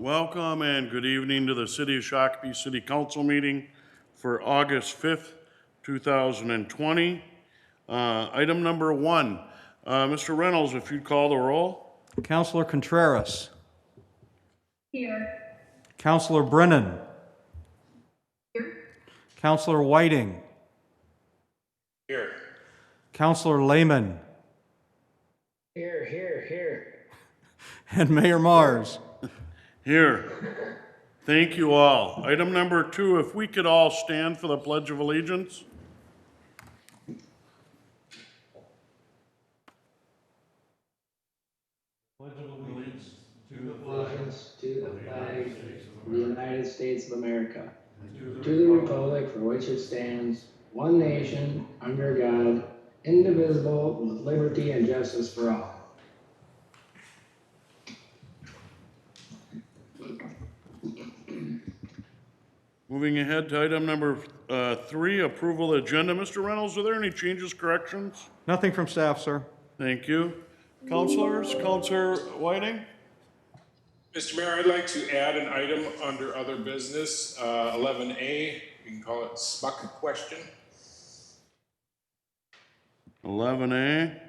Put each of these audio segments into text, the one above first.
Welcome and good evening to the City of Shakopee City Council meeting for August 5th, 2020. Item number 1. Mr. Reynolds, if you'd call the roll. Councilor Contreras. Here. Councilor Brennan. Here. Councilor Whiting. Here. Councilor Lehman. Here. And Mayor Mars. Here. Thank you all. Item number 2, if we could all stand for the Pledge of Allegiance. Allegiance to the flag of the United States of America, to the republic for which it stands, one nation, under God, indivisible, with liberty and justice for all. Moving ahead to item number 3, approval of the agenda. Mr. Reynolds, are there any changes, corrections? Nothing from staff, sir. Thank you. Councilors, Councilor Whiting? Mr. Mayor, I'd like to add an item under other business, 11A. We can call it SMUC question. 11A.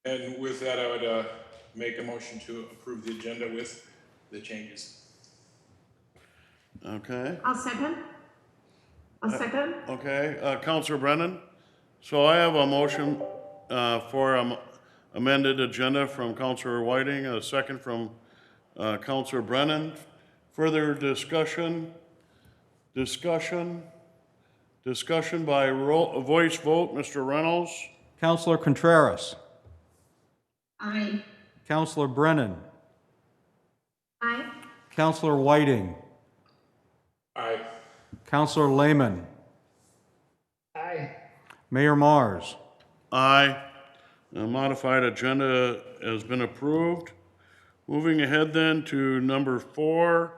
And with that, I would make a motion to approve the agenda with the changes. Okay. I'll second. Okay, Councilor Brennan. So I have a motion for amended agenda from Councilor Whiting, a second from Councilor Brennan. Further discussion? Discussion by voice vote. Mr. Reynolds? Councilor Contreras. Aye. Councilor Brennan. Aye. Councilor Whiting. Aye. Councilor Lehman. Aye. Mayor Mars. Aye. The modified agenda has been approved. Moving ahead then to number 4,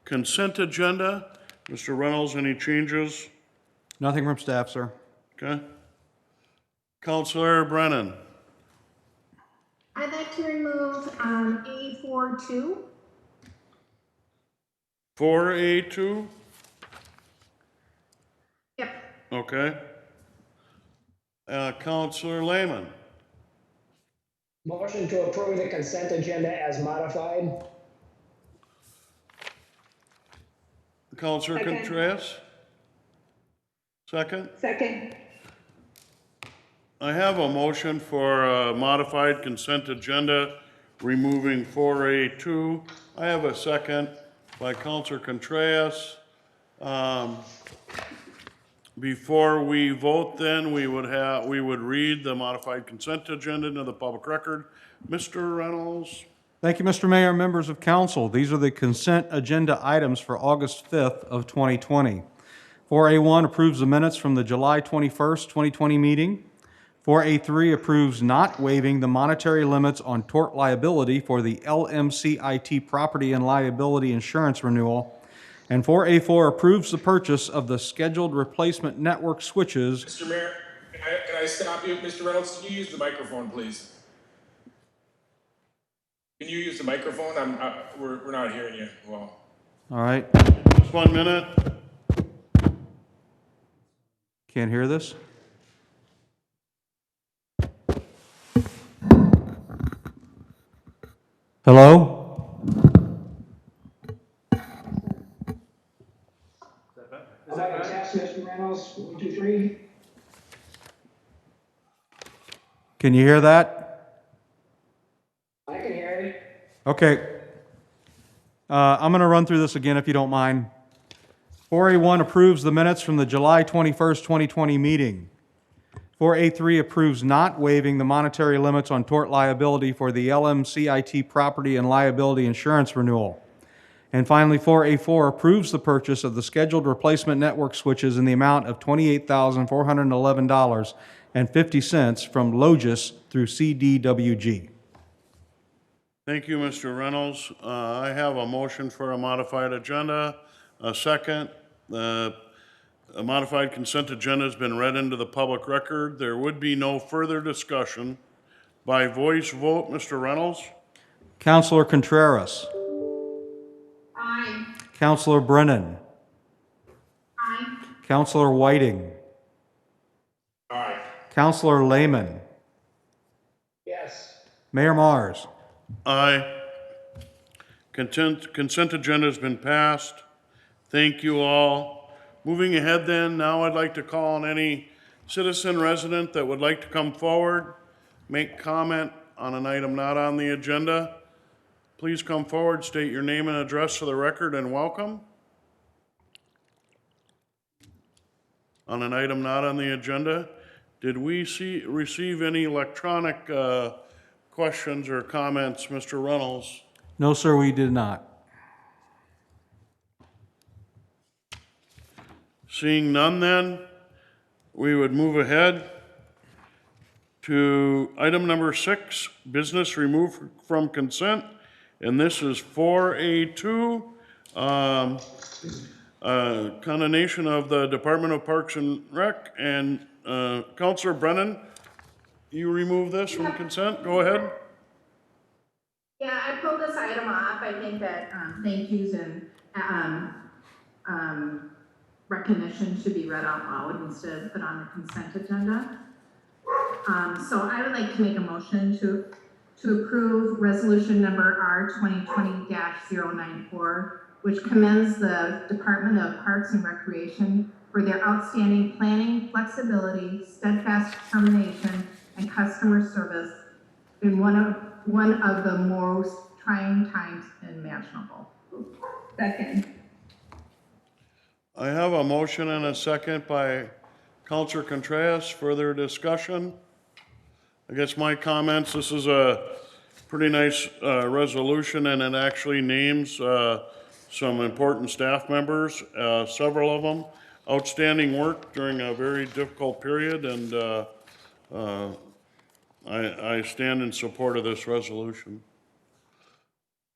consent agenda. Mr. Reynolds, any changes? Nothing from staff, sir. Okay. Councilor Brennan. I'd like to remove A42. 4A2? Yep. Okay. Councilor Lehman. Motion to approve the consent agenda as modified. Councilor Second. Contreras? Second? Second. I have a motion for a modified consent agenda, removing 4A2. I have a second by Councilor Contreras. Before we vote then, we would read the modified consent agenda into the public record. Mr. Reynolds? Thank you, Mr. Mayor, members of council. These are the consent agenda items for August 5th of 2020. 4A1 approves the minutes from the July 21st, 2020 meeting. 4A3 approves not waiving the monetary limits on tort liability for the LMCIT property and liability insurance renewal. And 4A4 approves the purchase of the scheduled replacement network switches. Mr. Mayor, can I stop you? Mr. Reynolds, can you use the microphone, please? Can you use the microphone? We're not hearing you well. All right. Just 1 minute. Can't hear this? Hello? Is that a test, Mr. Reynolds? 1, 2, 3. Can you hear that? I can hear you. Okay. I'm going to run through this again if you don't mind. 4A1 approves the minutes from the July 21st, 2020 meeting. 4A3 approves not waiving the monetary limits on tort liability for the LMCIT property and liability insurance renewal. And finally, 4A4 approves the purchase of the scheduled replacement network switches in the amount of $28,411.50 from Logis through CDWG. Thank you, Mr. Reynolds. I have a motion for a modified agenda. A second. A modified consent agenda has been read into the public record. There would be no further discussion. By voice vote, Mr. Reynolds? Councilor Contreras. Counselor Brennan. Aye. Counselor Whiting. Aye. Counselor Lehman. Yes. Mayor Mars. Aye. Consent agenda has been passed. Thank you all. Moving ahead then, now I'd like to call on any citizen resident that would like to come forward, make comment on an item not on the agenda. Please come forward, state your name and address for the record, and welcome. On an item not on the agenda, did we receive any electronic questions or comments, Mr. Reynolds? No, sir, we did not. Seeing none then, we would move ahead to item number 6, business removed from consent, and this is 4A2, condemnation of the Department of Parks and Rec, and Councilor Brennan, you remove this from consent, go ahead. Yeah, I pulled this item off. I think that thank yous and recognition should be read out loud instead of put on the consent agenda. So I would like to make a motion to approve resolution number R 2020-094, which commends the Department of Parks and Recreation for their outstanding planning, flexibility, steadfast determination, and customer service in one of the most trying times imaginable. Second. I have a motion and a second by Councilor Contreras. Further discussion? I guess my comments, this is a pretty nice resolution, and it actually names some important staff members, several of them. Outstanding work during a very difficult period, and I stand in support of this resolution.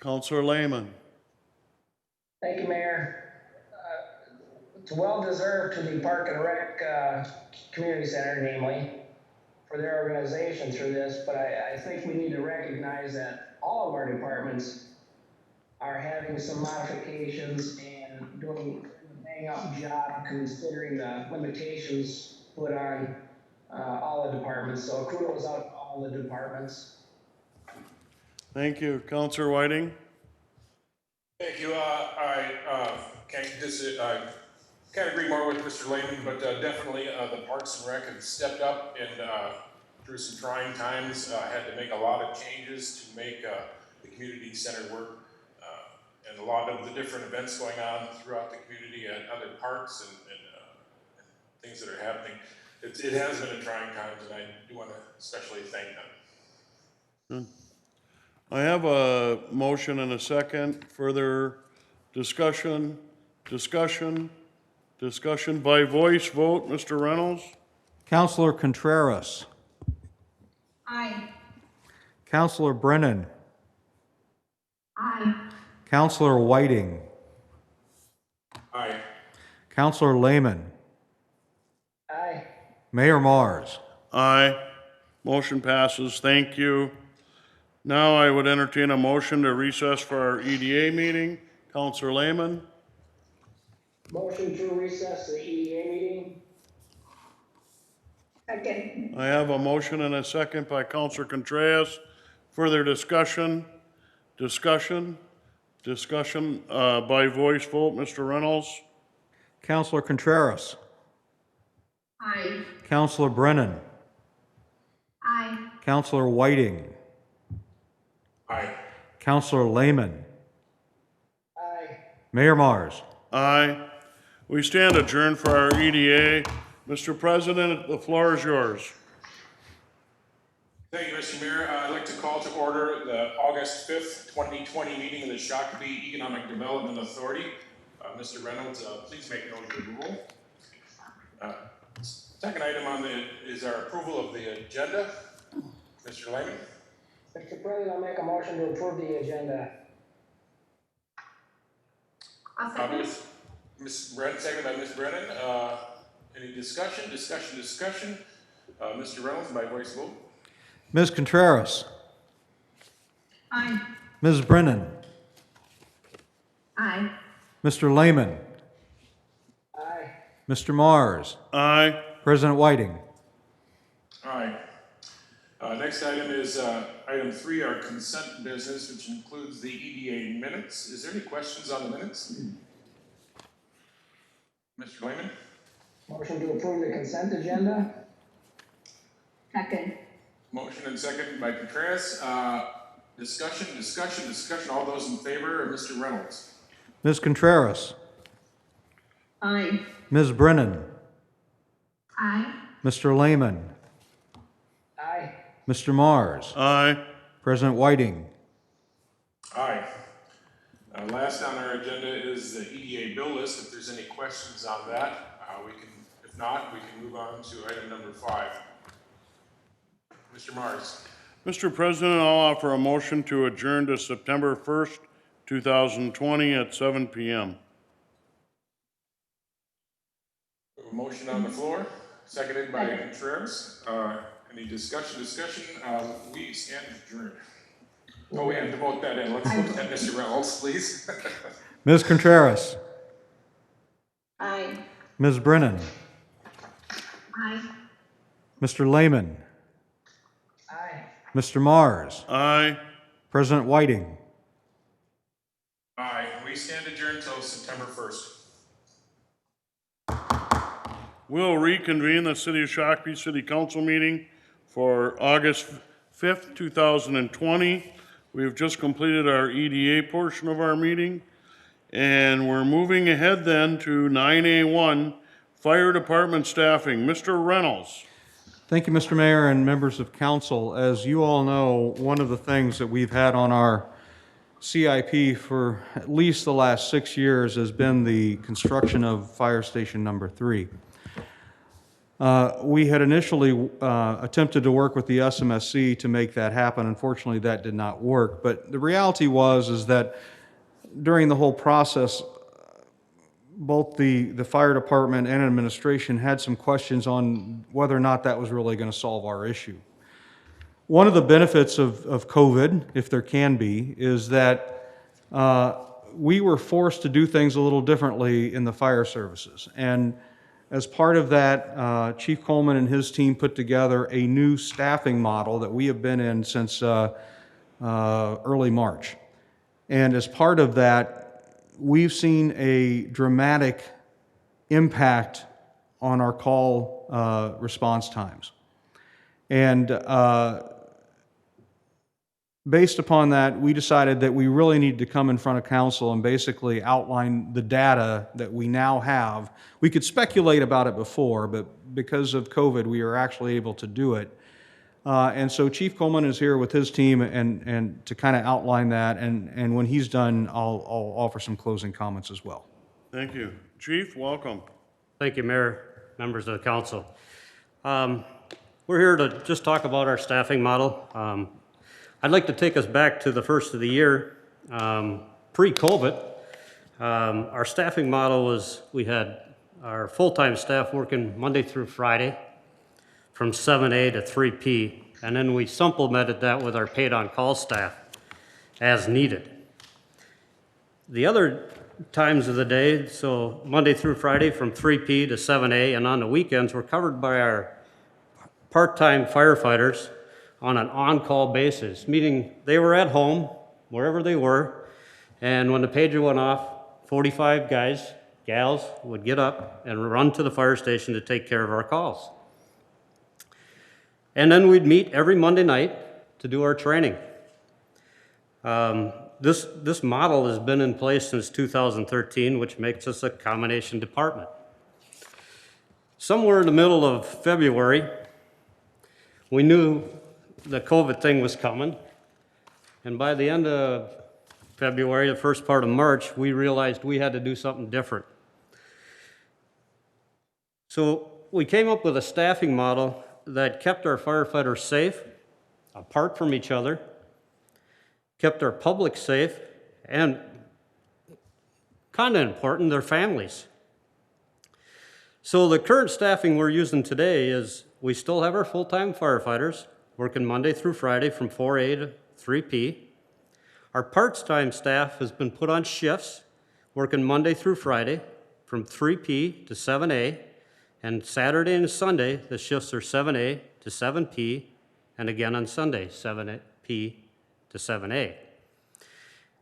Councilor Lehman. Thank you, Mayor. It's well deserved to the Park and Rec Community Center, namely, for their organization through this, but I think we need to recognize that all of our departments are having some modifications and doing a bang-up job considering the limitations put on all the departments. So kudos out to all the departments. Thank you. Councilor Whiting? Thank you. Can't agree more with Mr. Lehman, but definitely the Parks and Rec have stepped up and through some trying times had to make a lot of changes to make the community center work, and a lot of the different events going on throughout the community and other parks and things that are happening. It has been a trying times, and I do want to especially thank them. I have a motion and a second. Further discussion? Discussion by voice vote. Mr. Reynolds? Counselor Contreras. Aye. Counselor Brennan. Aye. Counselor Whiting. Aye. Counselor Lehman. Aye. Mayor Mars. Aye. Motion passes. Thank you. Now I would entertain a motion to recess for our EDA meeting. Councilor Lehman? Motion to recess the EDA meeting. Second. I have a motion and a second by Councilor Contreras. Further discussion by voice vote. Mr. Reynolds? Counselor Contreras. Aye. Counselor Brennan. Aye. Counselor Whiting. Aye. Counselor Lehman. Aye. Mayor Mars. Aye. We stand adjourned for our EDA. Mr. President, the floor is yours. Thank you, Mr. Mayor. I'd like to call to order the August 5th, 2020 meeting of the Shakopee Economic Development Authority. Mr. Reynolds, please make note of the rule. Second item on is our approval of the agenda. Mr. Lehman? Mr. President, I'll make a motion to approve the agenda. I'll second. Ms. Brennan, second by Ms. Brennan. Any discussion? Mr. Reynolds, by voice vote. Ms. Contreras. Aye. Ms. Brennan. Aye. Mr. Lehman. Aye. Mr. Mars. Aye. President Whiting. Aye. Next item is item 3, our consent business, which includes the EDA minutes. Is there any questions on the minutes? Mr. Lehman? Motion to approve the consent agenda? Second. Motion and second by Contreras. Discussion. All those in favor of Mr. Reynolds? Ms. Contreras. Aye. Ms. Brennan. Aye. Mr. Lehman. Aye. Mr. Mars. Aye. President Whiting. Aye. Last on our agenda is the EDA bill list. If there's any questions on that, if not, we can move on to item number 5. Mr. Mars. Mr. President, I'll offer a motion to adjourn to September 1st, 2020 at 7 p.m. We have a motion on the floor, seconded by Contreras. Any discussion? We stand adjourned. Oh, we have to vote that in. Let's vote that, Mr. Reynolds, please. Ms. Contreras. Aye. Ms. Brennan. Aye. Mr. Lehman. Aye. Mr. Mars. Aye. President Whiting. Aye. We stand adjourned until September 1st. We'll reconvene the City of Shakopee City Council meeting for August 5th, 2020. We've just completed our EDA portion of our meeting, and we're moving ahead then to 9A1, Fire Department Staffing. Mr. Reynolds. Thank you, Mr. Mayor and members of council. As you all know, one of the things that we've had on our CIP for at least the last 6 years has been the construction of Fire Station number 3. We had initially attempted to work with the SMSC to make that happen. Unfortunately, that did not work. But the reality is that during the whole process, both the fire department and administration had some questions on whether or not that was really going to solve our issue. One of the benefits of COVID, if there can be, is that we were forced to do things a little differently in the fire services. And as part of that, Chief Coleman and his team put together a new staffing model that we have been in since early March. And as part of that, we've seen a dramatic impact on our call response times. And based upon that, we decided that we really need to come in front of council and basically outline the data that we now have. We could speculate about it before, but because of COVID, we are actually able to do it. And so Chief Coleman is here with his team and to kind of outline that, and when he's done, I'll offer some closing comments as well. Thank you. Chief, welcome. Thank you, Mayor, members of the council. We're here to just talk about our staffing model. I'd like to take us back to the first of the year. Pre-COVID, our staffing model was we had our full-time staff working Monday through Friday from 7A to 3P, and then we supplemented that with our paid-on-call staff as needed. The other times of the day, so Monday through Friday from 3P to 7A, and on the weekends, were covered by our part-time firefighters on an on-call basis, meaning they were at home, wherever they were, and when the pager went off, 45 guys, gals, would get up and run to the fire station to take care of our calls. And then we'd meet every Monday night to do our training. This model has been in place since 2013, which makes us a combination department. Somewhere in the middle of February, we knew the COVID thing was coming, and by the end of February, the first part of March, we realized we had to do something different. So we came up with a staffing model that kept our firefighters safe, apart from each other, kept our public safe, and kind of important, their families. So the current staffing we're using today is we still have our full-time firefighters working Monday through Friday from 4A to 3P. Our part-time staff has been put on shifts, working Monday through Friday from 3P to 7A, and Saturday and Sunday, the shifts are 7A to 7P, and again on Sunday, 7P to 7A.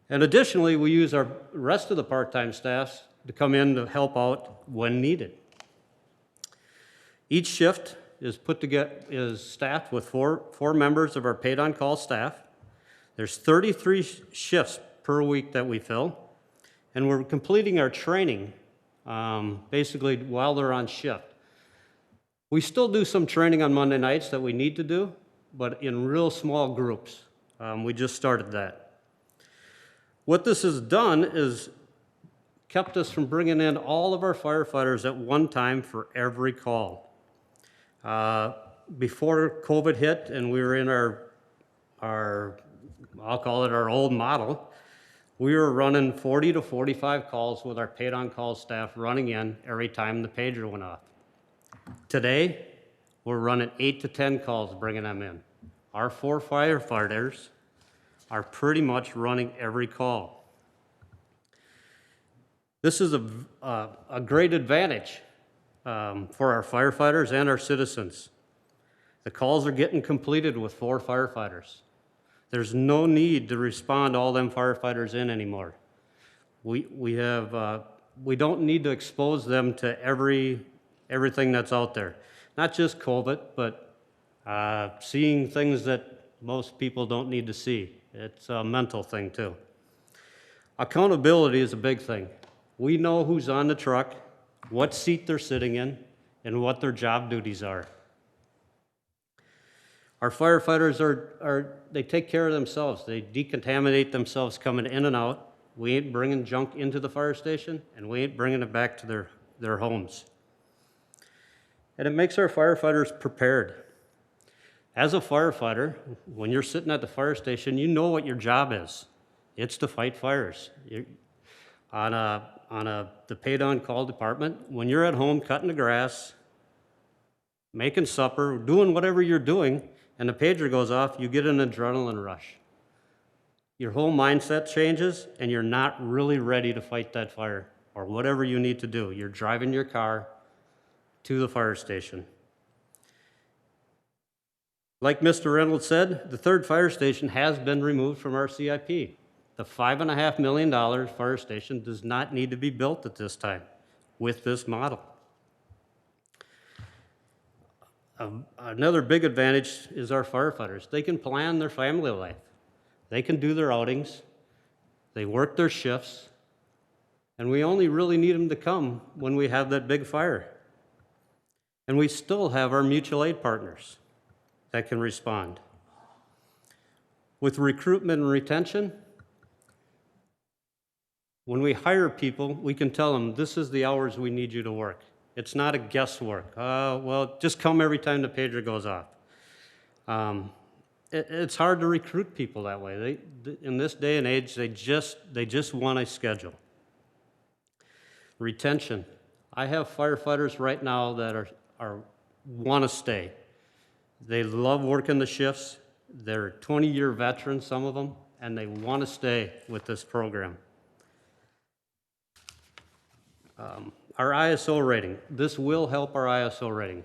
And additionally, we use our rest of the part-time staffs to come in to help out when needed. Each shift is staffed with four members of our paid-on-call staff. There's 33 shifts per week that we fill, and we're completing our training basically while they're on shift. We still do some training on Monday nights that we need to do, but in real small groups. We just started that. What this has done is kept us from bringing in all of our firefighters at one time for every call. Before COVID hit and we were in our I'll call it our old model, we were running 40 to 45 calls with our paid-on-call staff running in every time the pager went off. Today, we're running 8 to 10 calls bringing them in. Our 4 firefighters are pretty much running every call. This is a great advantage for our firefighters and our citizens. The calls are getting completed with 4 firefighters. There's no need to respond all them firefighters in anymore. We don't need to expose them to everything that's out there. Not just COVID, but seeing things that most people don't need to see. It's a mental thing too. Accountability is a big thing. We know who's on the truck, what seat they're sitting in, and what their job duties are. Our firefighters they take care of themselves. They decontaminate themselves coming in and out. We ain't bringing junk into the fire station, and we ain't bringing it back to their homes. And it makes our firefighters prepared. As a firefighter, when you're sitting at the fire station, you know what your job is. It's to fight fires. The paid-on-call department, when you're at home cutting the grass, making supper, doing whatever you're doing, and the pager goes off, you get an adrenaline rush. Your whole mindset changes, and you're not really ready to fight that fire or whatever you need to do. You're driving your car to the fire station. Like Mr. Reynolds said, the 3rd fire station has been removed from our CIP. The $5.5 million fire station does not need to be built at this time with this model. Another big advantage is our firefighters. They can plan their family life. They can do their outings. They work their shifts. And we only really need them to come when we have that big fire. And we still have our mutual aid partners that can respond. With recruitment and retention, when we hire people, we can tell them, this is the hours we need you to work. It's not a guesswork. Well, just come every time the pager goes off. It's hard to recruit people that way. In this day and age, they just want a schedule. Retention. I have firefighters right now that want to stay. They love working the shifts. They're 20-year veterans, some of them, and they want to stay with this program. Our ISO rating. This will help our ISO rating.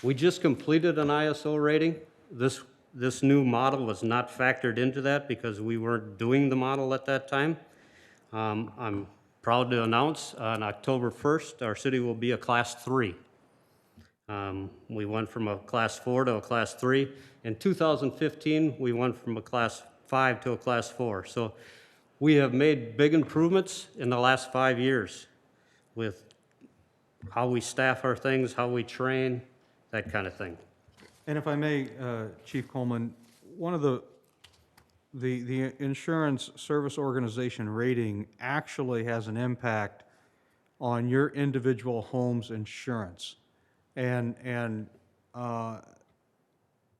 We just completed an ISO rating. This new model was not factored into that because we weren't doing the model at that time. I'm proud to announce on October 1st, our city will be a Class 3. We went from a Class 4 to a Class 3. In 2015, we went from a Class 5 to a Class 4. So we have made big improvements in the last 5 years with how we staff our things, how we train, that kind of thing. And if I may, Chief Coleman, one of the insurance service organization rating actually has an impact on your individual home's insurance. And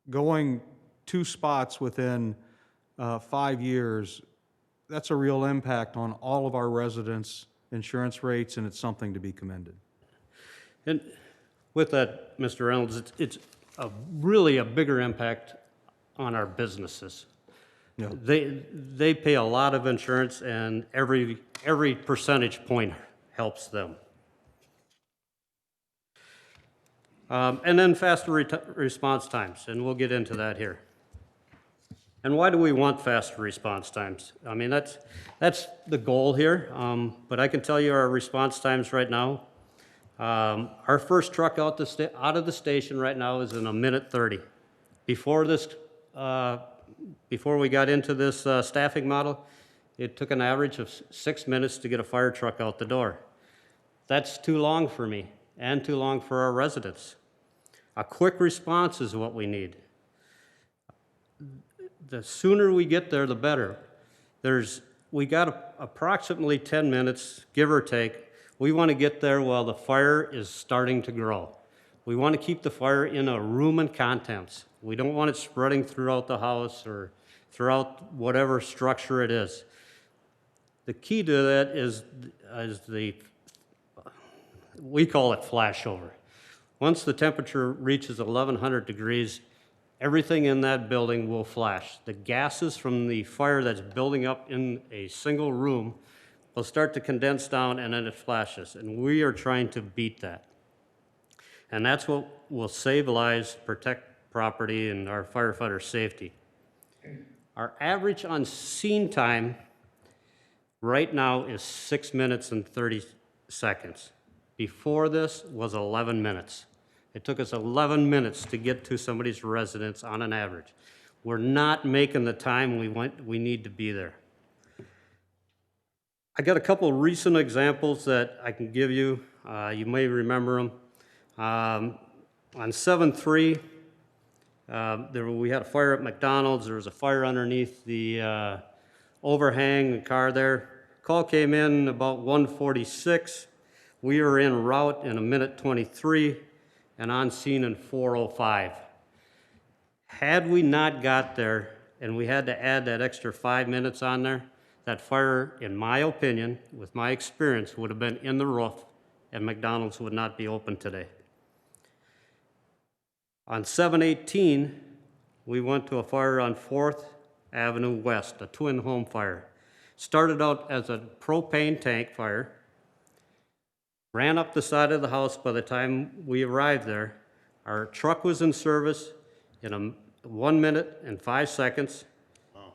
going 2 spots within 5 years, that's a real impact on all of our residents' insurance rates, and it's something to be commended. And with that, Mr. Reynolds, it's really a bigger impact on our businesses. Yeah. They pay a lot of insurance, and every percentage point helps them. And then faster response times, and we'll get into that here. And why do we want faster response times? I mean, that's the goal here, but I can tell you our response times right now. Our first truck out of the station right now is in 1:30. Before we got into this staffing model, it took an average of 6 minutes to get a fire truck out the door. That's too long for me and too long for our residents. A quick response is what we need. The sooner we get there, the better. We got approximately 10 minutes, give or take. We want to get there while the fire is starting to grow. We want to keep the fire in a room and contents. We don't want it spreading throughout the house or throughout whatever structure it is. The key to that is we call it flashover. Once the temperature reaches 1100 degrees, everything in that building will flash. The gases from the fire that's building up in a single room will start to condense down, and then it flashes. And we are trying to beat that. And that's what will save lives, protect property, and our firefighter safety. Our average on scene time right now is 6 minutes and 30 seconds. Before this was 11 minutes. It took us 11 minutes to get to somebody's residence on an average. We're not making the time we need to be there. I got a couple of recent examples that I can give you. You may remember them. On 7/3, we had a fire at McDonald's. There was a fire underneath the overhang, the car there. Call came in about 1:46. We were en route in 1:23 and on scene in 4:05. Had we not got there and we had to add that extra 5 minutes on there, that fire, in my opinion, with my experience, would have been in the roof and McDonald's would not be open today. On 7/18, we went to a fire on 4th Avenue West, a twin home fire. Started out as a propane tank fire, ran up the side of the house. By the time we arrived there, our truck was in service in 1 minute and 5 seconds. Wow.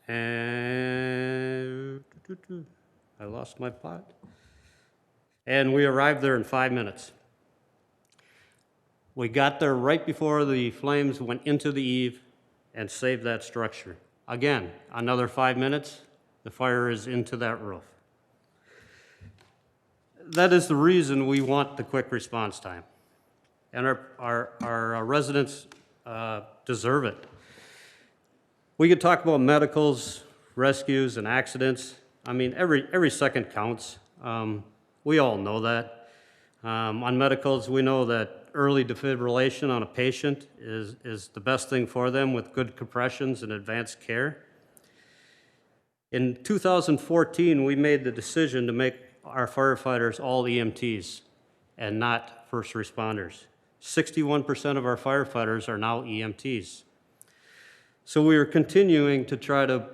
And I lost my plot. And we arrived there in 5 minutes. We got there right before the flames went into the eave and saved that structure. Again, another 5 minutes, the fire is into that roof. That is the reason we want the quick response time. And our residents deserve it. We could talk about medicals, rescues, and accidents. I mean, every second counts. We all know that. On medicals, we know that early defibrillation on a patient is the best thing for them with good compressions and advanced care. In 2014, we made the decision to make our firefighters all EMTs and not first responders. 61% of our firefighters are now EMTs. So we are continuing to try to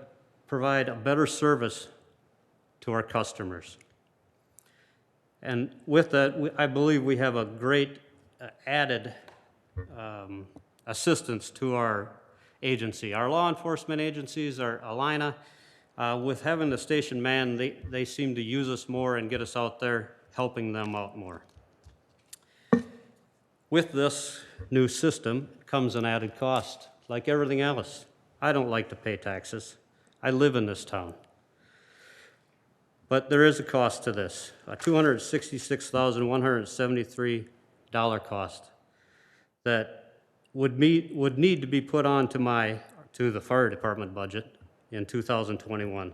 provide a better service to our customers. And with that, I believe we have a great added assistance to our agency. Our law enforcement agencies, our Alina, with having the station man, they seem to use us more and get us out there helping them out more. With this new system comes an added cost, like everything else. I don't like to pay taxes. I live in this town. But there is a cost to this, a $266,173 cost that would need to be put on to the fire department budget in 2021.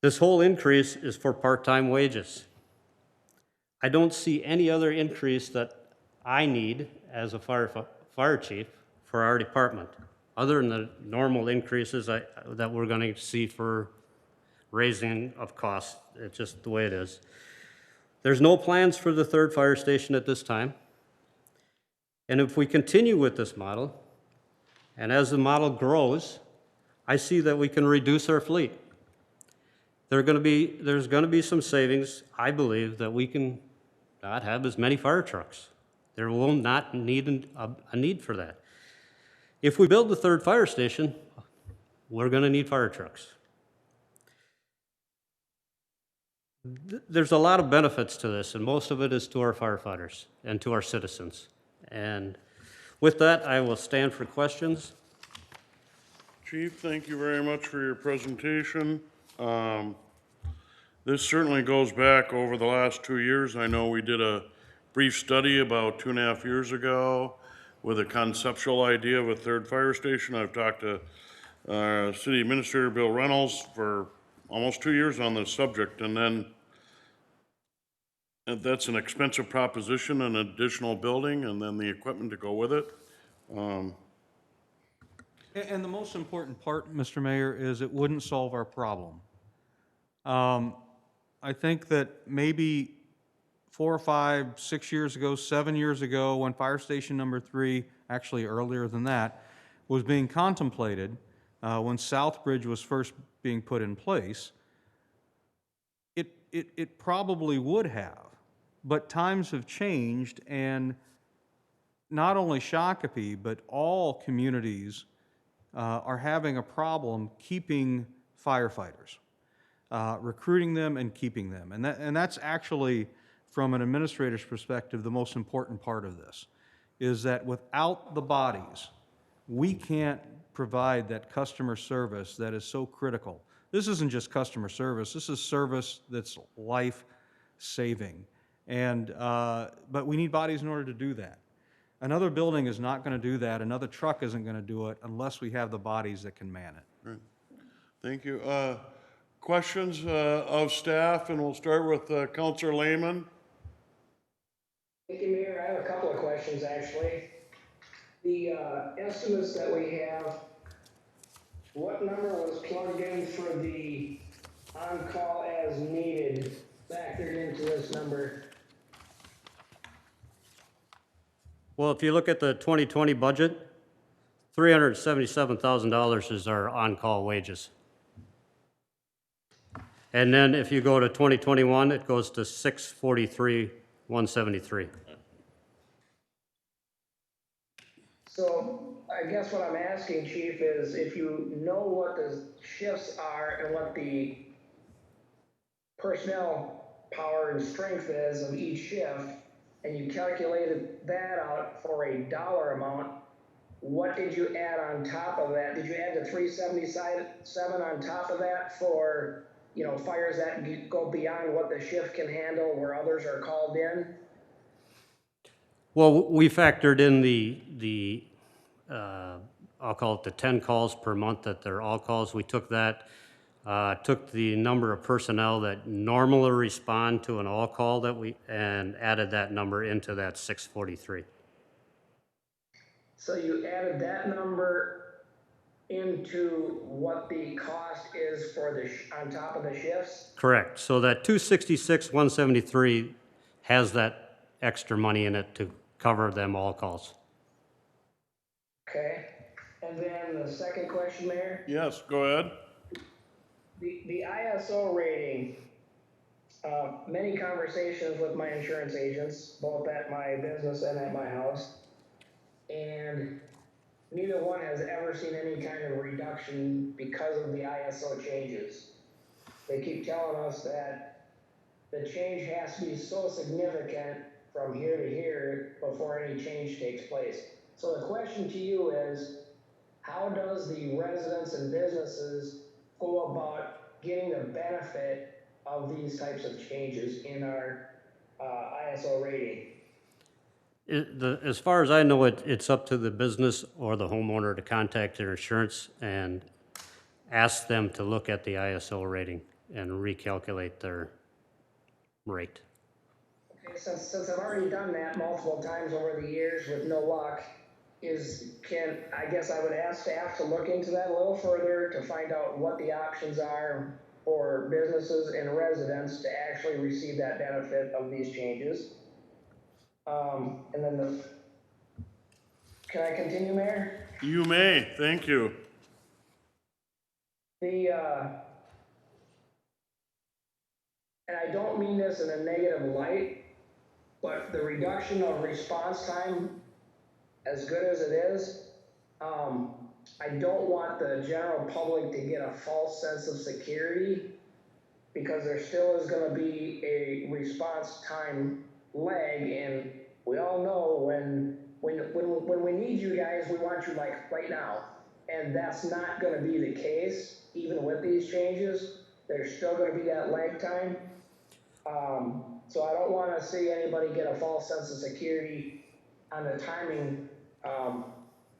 This whole increase is for part-time wages. I don't see any other increase that I need as a fire chief for our department, other than the normal increases that we're going to see for raising of costs. It's just the way it is. There's no plans for the third fire station at this time. And if we continue with this model, And as the model grows, I see that we can reduce our fleet. There's gonna be some savings, I believe, that we can not have as many fire trucks. There will not need a need for that. If we build the third fire station, we're gonna need fire trucks. There's a lot of benefits to this, and most of it is to our firefighters and to our citizens. And with that, I will stand for questions. Chief, thank you very much for your presentation. This certainly goes back over the last 2 years. I know we did a brief study about 2.5 years ago with a conceptual idea of a third fire station. I've talked to City Administrator Bill Reynolds for almost 2 years on this subject, and then that's an expensive proposition, an additional building, and then the equipment to go with it. And the most important part, Mr. Mayor, is it wouldn't solve our problem. I think that maybe 4 or 5, 6 years ago, 7 years ago, when Fire Station number 3, actually earlier than that, was being contemplated, when Southbridge was first being put in place, it probably would have. But times have changed, and not only Shakopee, but all communities are having a problem keeping firefighters, recruiting them and keeping them. And that's actually, from an administrator's perspective, the most important part of this, is that without the bodies, we can't provide that customer service that is so critical. This isn't just customer service, this is service that's life-saving. And, but we need bodies in order to do that. Another building is not going to do that. Another truck isn't going to do it unless we have the bodies that can man it. Right. Thank you. Questions of staff, and we'll start with Councilor Lehman. Thank you, Mayor. I have a couple of questions, actually. The estimates that we have, what number was plugged in for the on-call as needed factored into this number? Well, if you look at the 2020 budget, $377,000 is our on-call wages. And then if you go to 2021, it goes to $643,173. So I guess what I'm asking, Chief, is if you know what the shifts are and what the personnel power and strength is of each shift, and you calculated that out for a dollar amount, what did you add on top of that? Did you add the 377 on top of that for, fires that go beyond what the shift can handle where others are called in? Well, we factored in the I'll call it the 10 calls per month that they're all calls. We took that, took the number of personnel that normally respond to an all call and added that number into that 643. So you added that number into what the cost is for on top of the shifts? Correct. So that 266,173 has that extra money in it to cover them all calls. Okay. And then the second question, Mayor? Yes, go ahead. The ISO rating, many conversations with my insurance agents, both at my business and at my house, and neither one has ever seen any kind of reduction because of the ISO changes. They keep telling us that the change has to be so significant from here to here before any change takes place. So the question to you is, how does the residents and businesses go about getting the benefit of these types of changes in our ISO rating? As far as I know, it's up to the business or the homeowner to contact their insurance and ask them to look at the ISO rating and recalculate their rate. Okay, since I've already done that multiple times over the years with no luck, I guess I would ask staff to look into that a little further to find out what the options are for businesses and residents to actually receive that benefit of these changes. And then can I continue, Mayor? You may, thank you. The, and I don't mean this in a negative light, but the reduction of response time, as good as it is, I don't want the general public to get a false sense of security, because there still is gonna be a response time lag, and we all know when we need you guys, we want you like right now. And that's not gonna be the case, even with these changes. There's still gonna be that lag time. So I don't wanna see anybody get a false sense of security on the timing,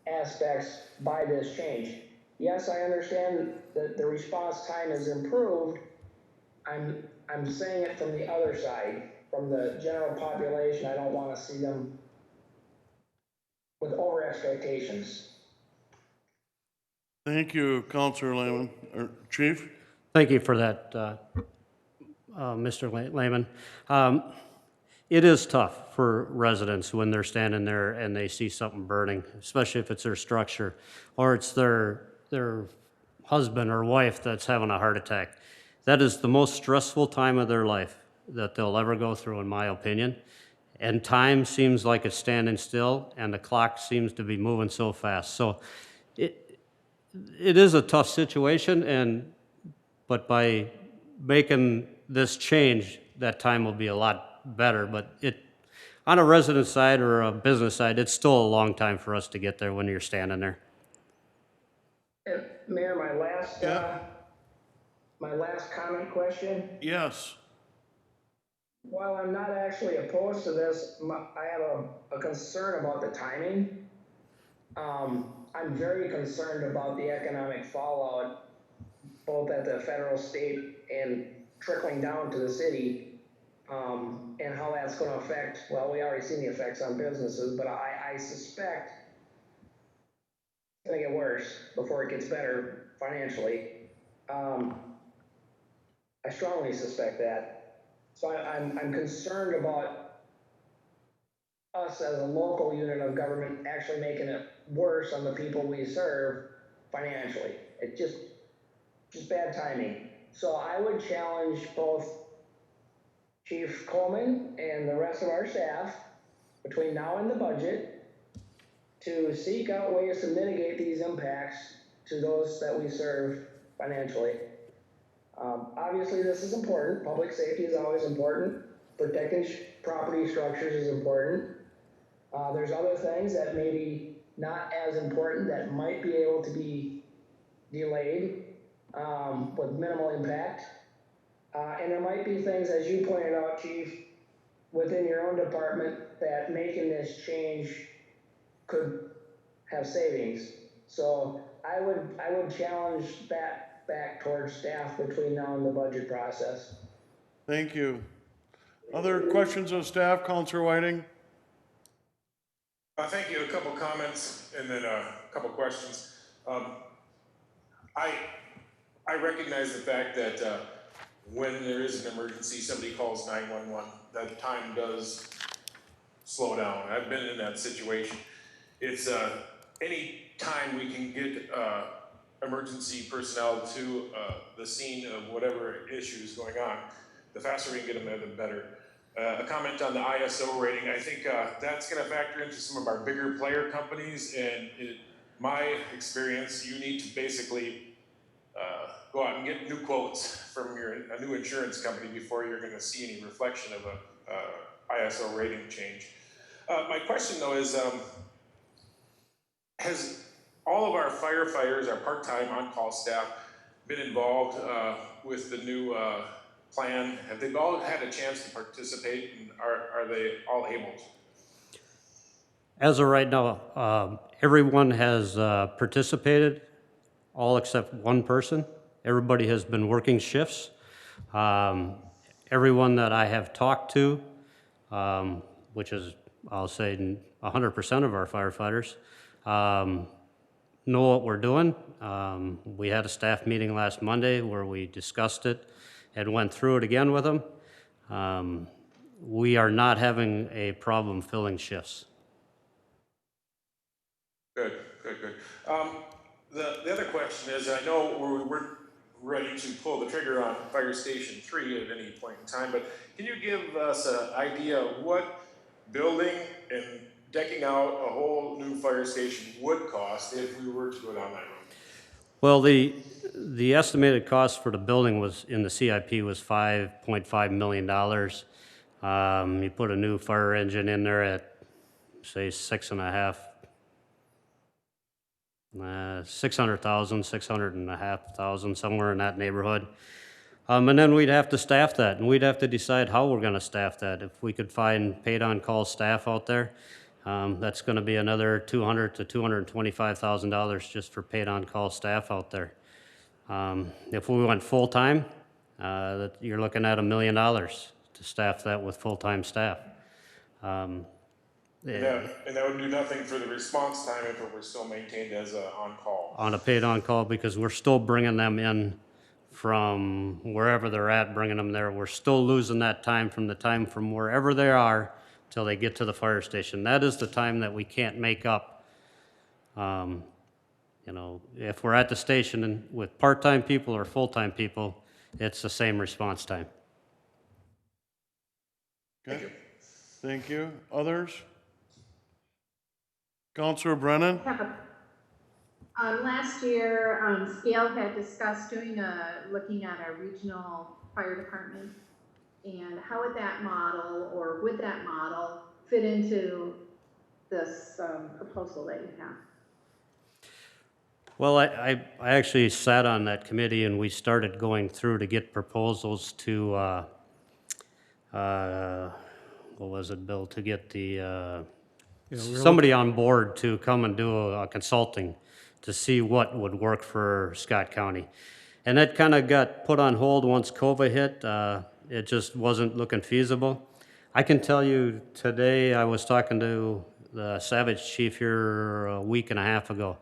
aspects by this change. Yes, I understand that the response time is improved. I'm saying it from the other side, from the general population. I don't wanna see them with over expectations. Thank you, Counselor Lehman, or Chief. Thank you for that, Mr. Lehman. It is tough for residents when they're standing there and they see something burning, especially if it's their structure, or it's their husband or wife that's having a heart attack. That is the most stressful time of their life that they'll ever go through, in my opinion. And time seems like it's standing still, and the clock seems to be moving so fast. So it is a tough situation, but by making this change, that time will be a lot better. But on a resident side or a business side, it's still a long time for us to get there when you're standing there. And Mayor, Yeah. my last comment question. Yes. While I'm not actually opposed to this, I have a concern about the timing. I'm very concerned about the economic fallout, both at the federal, state, and trickling down to the city, and how that's gonna affect, well, we already seen the effects on businesses, but I suspect it's gonna get worse before it gets better financially. I strongly suspect that. So I'm concerned about us as a local unit of government actually making it worse on the people we serve financially. It just bad timing. So I would challenge both Chief Coleman and the rest of our staff, between now and the budget, to seek out ways to mitigate these impacts to those that we serve financially. Obviously, this is important. Public safety is always important. Protecting property structures is important. There's other things that maybe not as important that might be able to be delayed with minimal impact. And there might be things, as you pointed out, Chief, within your own department that making this change could have savings. So I would challenge that back towards staff between now and the budget process. Thank you. Other questions of staff, Counselor Whiting? Thank you. A couple comments and then a couple questions. I recognize the fact that when there is an emergency, somebody calls 911, that time does slow down. I've been in that situation. It's any time we can get emergency personnel to the scene of whatever issue is going on, the faster we can get them there, the better. A comment on the ISO rating, I think that's going to factor into some of our bigger player companies, and in my experience, you need to basically go out and get new quotes from a new insurance company before you're going to see any reflection of a ISO rating change. My question though is, has all of our firefighters, our part-time on-call staff, been involved with the new plan? Have they all had a chance to participate, and are they all able to? As of right now, everyone has participated, all except one person. Everybody has been working shifts. Everyone that I have talked to, which is, I'll say, 100% of our firefighters, know what we're doing. We had a staff meeting last Monday where we discussed it and went through it again with them. We are not having a problem filling shifts. Good. Good. The other question is, I know we're ready to pull the trigger on Fire Station 3 at any point in time, but can you give us an idea of what building and decking out a whole new fire station would cost if we were to go down that road? Well, the estimated cost for the building was, in the CIP, was $5.5 million. You put a new fire engine in there at, say, 600,000, somewhere in that neighborhood. And then we'd have to staff that, and we'd have to decide how we're gonna staff that. If we could find paid-on-call staff out there, that's gonna be another $200,000 to $225,000 just for paid-on-call staff out there. If we went full-time, you're looking at $1 million to staff that with full-time staff. And that would do nothing for the response time if it were still maintained as a on-call. On a paid-on-call, because we're still bringing them in from wherever they're at, bringing them there. We're still losing that time from wherever they are till they get to the fire station. That is the time that we can't make up. You know, if we're at the station and with part-time people or full-time people, it's the same response time. Okay. Thank you. Others? Councilor Brennan? Last year, Scale had discussed looking at a regional fire department, and how would that model, or would that model fit into this proposal that you have? Well, I actually sat on that committee, and we started going through to get proposals to, what was it, Bill, to get the, somebody on board to come and do a consulting to see what would work for Scott County. And that kind of got put on hold once COVID hit. It just wasn't looking feasible. I can tell you today, I was talking to the Savage chief here a week and a half ago.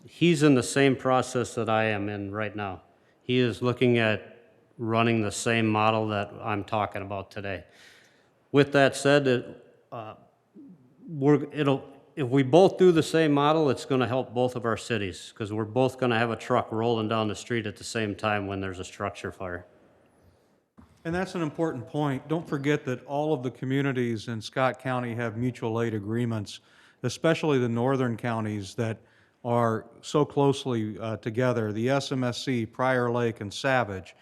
He's in the same process that I am in right now. He is looking at running the same model that I'm talking about today. With that said, if we both do the same model, it's going to help both of our cities, because we're both going to have a truck rolling down the street at the same time when there's a structure fire. And that's an important point. Don't forget that all of the communities in Scott County have mutual aid agreements, especially the northern counties that are so closely together, the SMSC, Prior Lake, and Savage.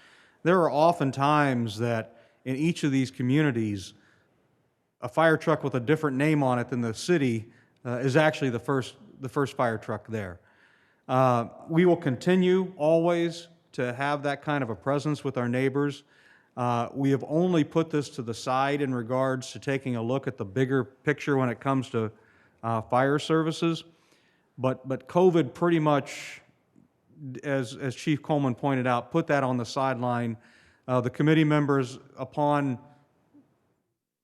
There are often times that in each of these communities, a fire truck with a different name on it than the city is actually the first fire truck there. We will continue always to have that kind of a presence with our neighbors. We have only put this to the side in regards to taking a look at the bigger picture when it comes to fire services. But COVID pretty much, as Chief Coleman pointed out, put that on the sideline. The committee members, upon,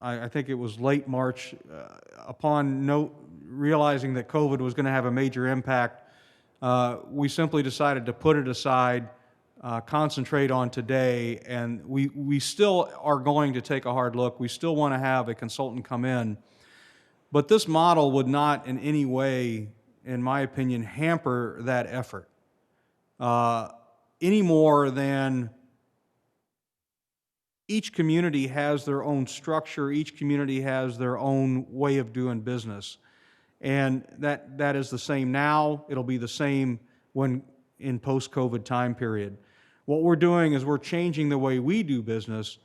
I think it was late March, upon realizing that COVID was going to have a major impact, we simply decided to put it aside, concentrate on today, and we still are going to take a hard look. We still want to have a consultant come in. But this model would not in any way, in my opinion, hamper that effort any more than each community has their own structure, each community has their own way of doing business. And that is the same now, it'll be the same when in post-COVID time period. What we're doing is we're changing the way we do business,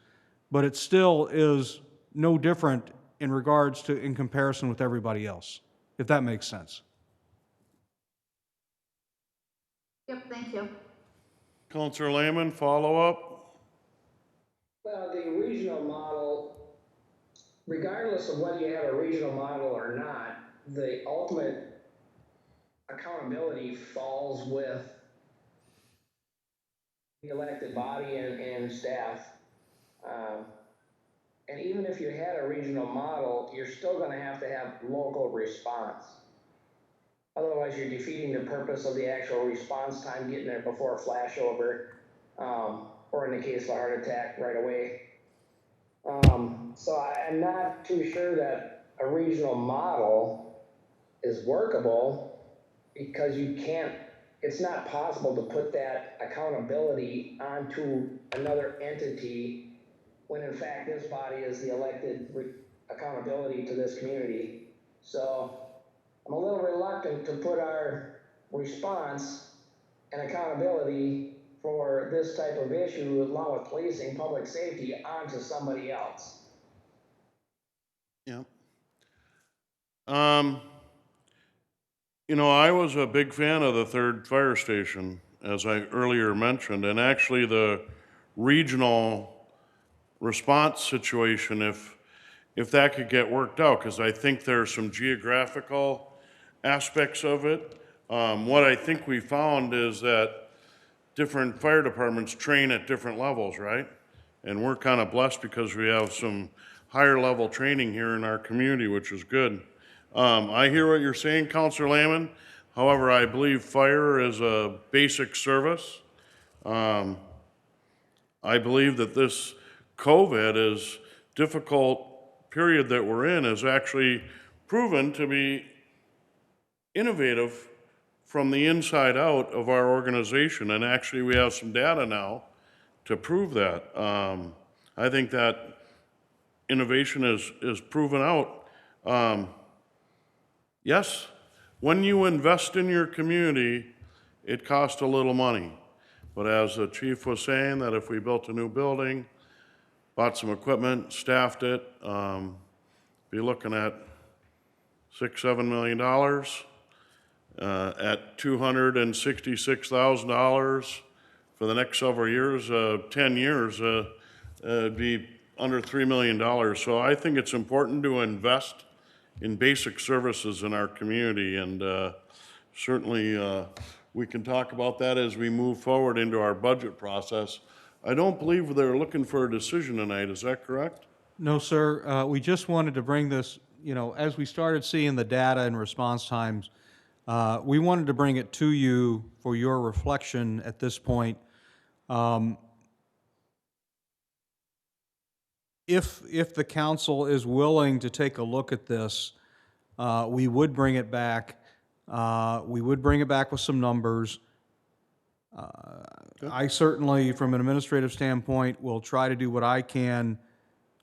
but it still is no different in regards to, in comparison with everybody else, if that makes sense. Yep, thank you. Councilor Lehman, follow-up? Well, the regional model, regardless of whether you have a regional model or not, the ultimate accountability falls with the elected body and staff. And even if you had a regional model, you're still going to have local response. Otherwise, you're defeating the purpose of the actual response time, getting there before a flashover, or in the case of a heart attack, right away. So I'm not too sure that a regional model is workable because you can't, it's not possible to put that accountability onto another entity when in fact this body is the elected accountability to this community. So I'm a little reluctant to put our response and accountability for this type of issue, along with policing, public safety, onto somebody else. Yeah. You know, I was a big fan of the third fire station, as I earlier mentioned, and actually the regional response situation, if that could get worked out, because I think there's some geographical aspects of it. What I think we found is that different fire departments train at different levels, right? And we're kind of blessed because we have some higher level training here in our community, which is good. I hear what you're saying, Councilor Lehman. However, I believe fire is a basic service. I believe that this COVID is difficult period that we're in is actually proven to be innovative from the inside out of our organization. And actually, we have some data now to prove that. I think that innovation is proven out. Yes, when you invest in your community, it costs a little money. But as the chief was saying, that if we built a new building, bought some equipment, staffed it, be looking at $6-7 million. At $266,000 for the next several years, 10 years, it'd be under $3 million. So I think it's important to invest in basic services in our community, and certainly we can talk about that as we move forward into our budget process. I don't believe they're looking for a decision tonight, is that correct? No, sir. We just wanted to bring this, you know, as we started seeing the data and response times, we wanted to bring it to you for your reflection at this point. If the council is willing to take a look at this, we would bring it back. We would bring it back with some numbers. I certainly, from an administrative standpoint, will try to do what I can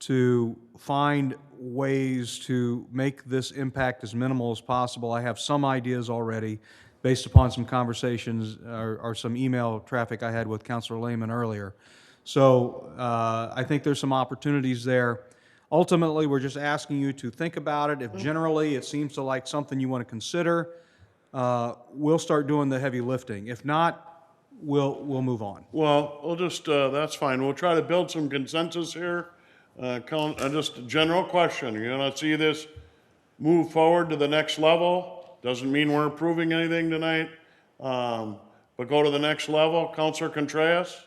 to find ways to make this impact as minimal as possible. I have some ideas already based upon some conversations or some email traffic I had with Councilor Lehman earlier. So I think there's some opportunities there. Ultimately, we're just asking you to think about it. If generally it seems to like something you want to consider, we'll start doing the heavy lifting. If not, we'll move on. Well, we'll just, that's fine. We'll try to build some consensus here. Just a general question. You're gonna see this move forward to the next level. Doesn't mean we're approving anything tonight, but go to the next level. Councilor Contreras?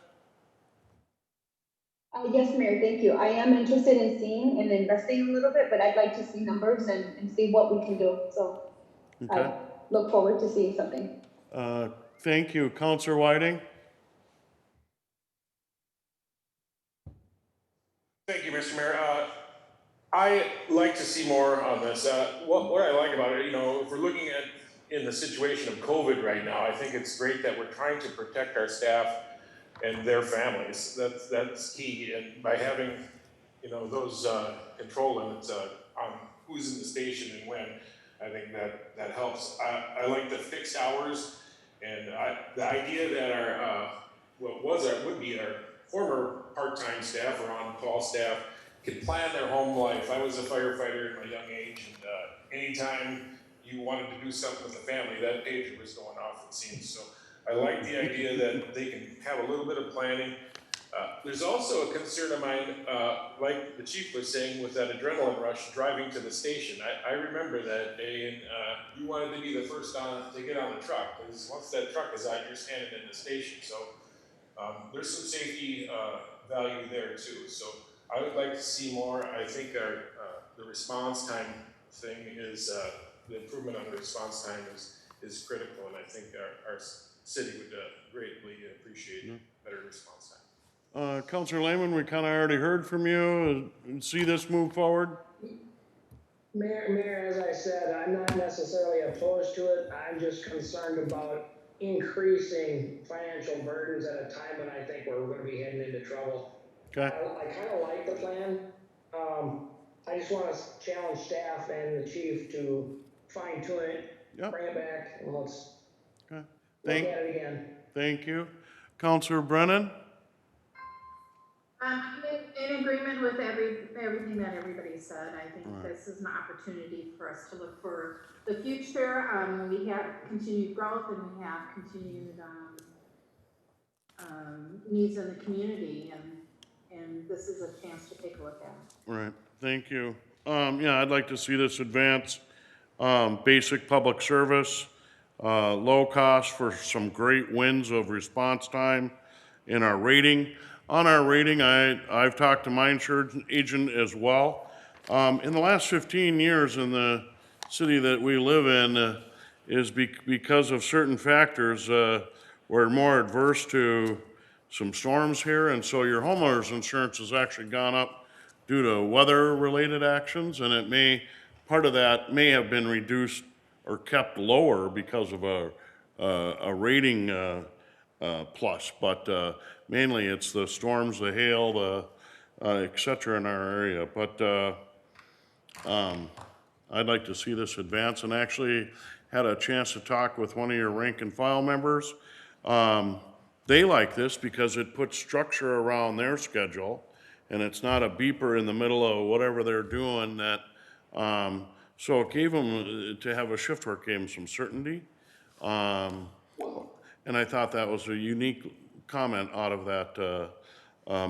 Yes, Mayor, thank you. I am interested in seeing and investing a little bit, but I'd like to see numbers and see what we can do. So Okay. I look forward to seeing something. Thank you. Councilor Whiting? Thank you, Mr. Mayor. I like to see more on this. What I like about it, you know, if we're looking at in the situation of COVID right now, I think it's great that we're trying to protect our staff and their families. That's key. And by having, you know, those control limits on who's in the station and when, I think that helps. I like the fixed hours, and the idea that our would be our former part-time staff or on-call staff could plan their home life. I was a firefighter in my young age, and anytime you wanted to do something with the family, that pager was going off, it seems. So I like the idea that they can have a little bit of planning. There's also a concern of mine, like the chief was saying, with that adrenaline rush driving to the station. I remember that day, and you wanted to be the first to get on the truck, because once that truck is out, you're standing in the station. So there's some safety value there too. So I would like to see more. I think the response time thing is, the improvement on the response time is critical, and I think our city would greatly appreciate better response time. Councilor Lehman, we kind of already heard from you. See this move forward? Mayor, as I said, I'm not necessarily opposed to it. I'm just concerned about increasing financial burdens at a time when I think we're gonna be heading into trouble. Okay, I kind of like the plan. I just want to challenge staff and the chief to fine tune it, yep, bring it back, and let's okay. look at it again. Thank you. Counselor Brennan? In agreement with everything that everybody said. I think Right. this is an opportunity for us to look for the future. We have continued growth and we have continued, needs in the community, and this is a chance to take a look at it. Right, thank you. Yeah, I'd like to see this advance, basic public service, low cost for some great wins of response time in our rating. On our rating, I've talked to my insurance agent as well. In the last 15 years in the city that we live in, because of certain factors, we're more adverse to some storms here, and so your homeowner's insurance has actually gone up due to weather-related actions, and part of that may have been reduced or kept lower because of a rating plus, but mainly it's the storms, the hail, et cetera in our area. But I'd like to see this advance, and actually had a chance to talk with one of your rank and file members. They like this because it puts structure around their schedule, and it's not a beeper in the middle of whatever they're doing so it gave them, to have a shift work gave them some certainty. And I thought that was a unique comment out of that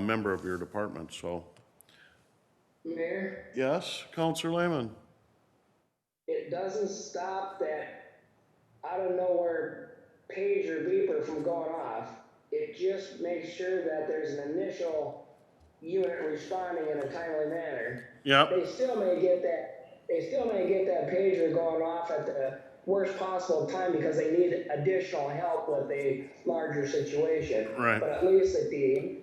member of your department, so. Mayor, Yes, Counselor Lehman? it doesn't stop that out of nowhere pager beeper from going off. It just makes sure that there's an initial unit responding in a timely manner. Yep, They still may get that pager going off at the worst possible time because they need additional help with a larger situation. Right. But at least that the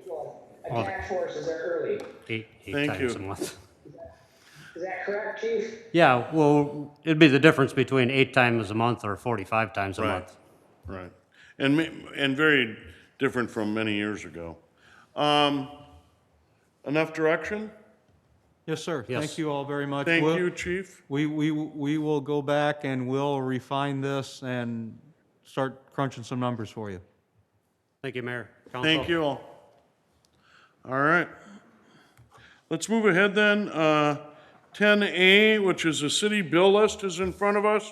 attack forces are early. Eight Thank times you. a month. Is that correct, Chief? Yeah, well, it'd be the difference between 8 times a month or 45 times a Right. month. right. And very different from many years ago. Enough direction? Yes, sir. Yes. Thank you all very much. Thank We'll- you, Chief. We will go back and we'll refine this and start crunching some numbers for you. Thank you, Mayor. Council. Thank you all. All right. Let's move ahead then. 10A, which is the city bill list, is in front of us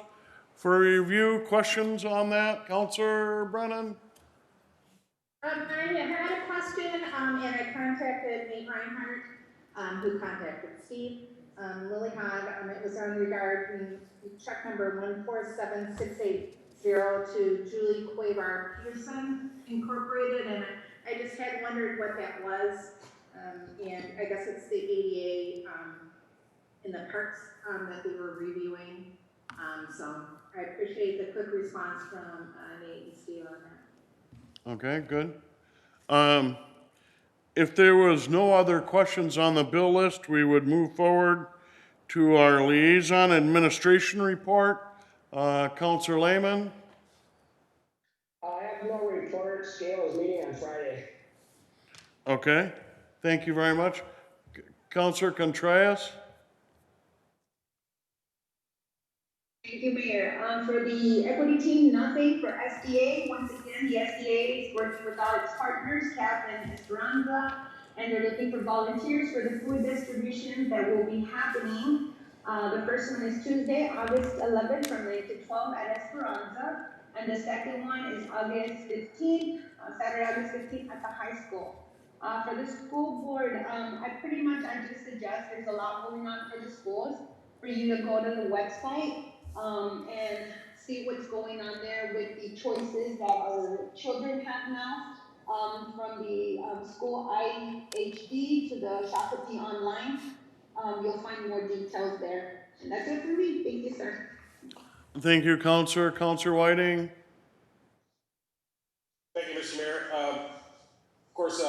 for review. Questions on that, Counselor Brennan? I had a question, and I contacted Nate Reinhardt, who contacted Steve Lillyhog. It was on regarding check number 147680 to Julie Quavar Peterson Incorporated, and I just had wondered what that was. And I guess it's the ADA in the parks that they were reviewing. So I appreciate the quick response from Nate and Steve on that. Okay, good. If there was no other questions on the bill list, we would move forward to our liaison administration report. Counselor Lehman? I have no report. Scale is meeting on Friday. Okay, thank you very much. Counselor Contreras? Thank you, Mayor. For the equity team, nothing. For SDA, once again, the SDA is working with all its partners, CAP and Esperanza, and they're looking for volunteers for the food distribution that will be happening. The first one is Tuesday, August 11th from 9 to 12 at Esperanza, and the second one is August 15th, Saturday, August 15th at the high school. For the school board, I just suggest there's a lot going on for the schools, for you to go to the website and see what's going on there with the choices that our children have now, from the school IHD to the Shakopee online. You'll find more details there. And that's it for me. Thank you, sir. Thank you, Counselor. Counselor Whiting? Thank you, Mr. Mayor. Of course,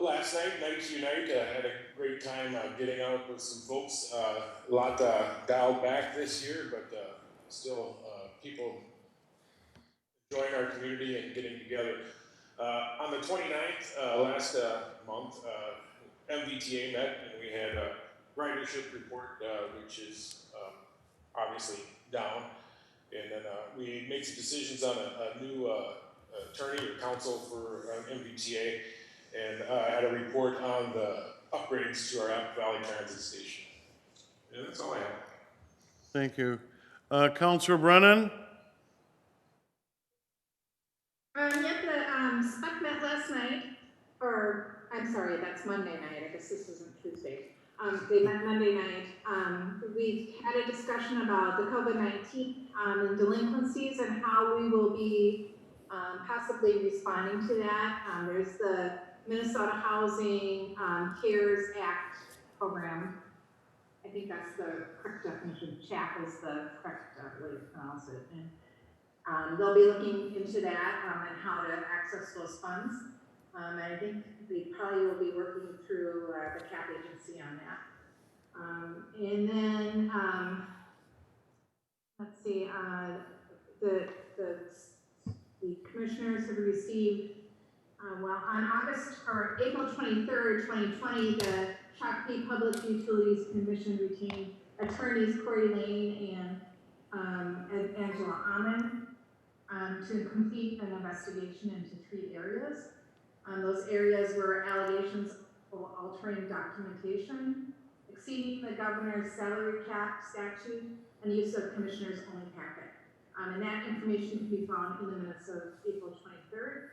last night, Knights Unite had a great great time getting out with some folks. A lot dialed back this year, but still people enjoying our community and getting together. On the 29th, last month, MVTA met and we had a ridership report, which is obviously down. And then we made some decisions on a new attorney or counsel for MVTA, and had a report on the upgrades to our Apple Valley Transit Station. And that's all I have. Thank you. Counselor Brennan? Yep, the, SPEC met last night, or, I'm sorry, that's Monday night, I guess this isn't Tuesday. They met Monday night. We've had a discussion about the COVID-19 and delinquencies and how we will be possibly responding to that. There's the Minnesota Housing CARES Act program. I think that's the correct definition. CHAP is the correct way to pronounce it. And they'll be looking into that and how to access those funds. And I think they probably will be working through the CAP agency on that. And then, let's see, the commissioners have received, well, on April 23rd, 2020, the Shakopee Public Utilities Commission retained attorneys Corey Lane and Angela Amon to complete an investigation into 3 areas. Those areas were allegations of altering documentation, exceeding the governor's salary cap statute, and use of commissioner's only packet. And that information can be found in the minutes of April 23rd.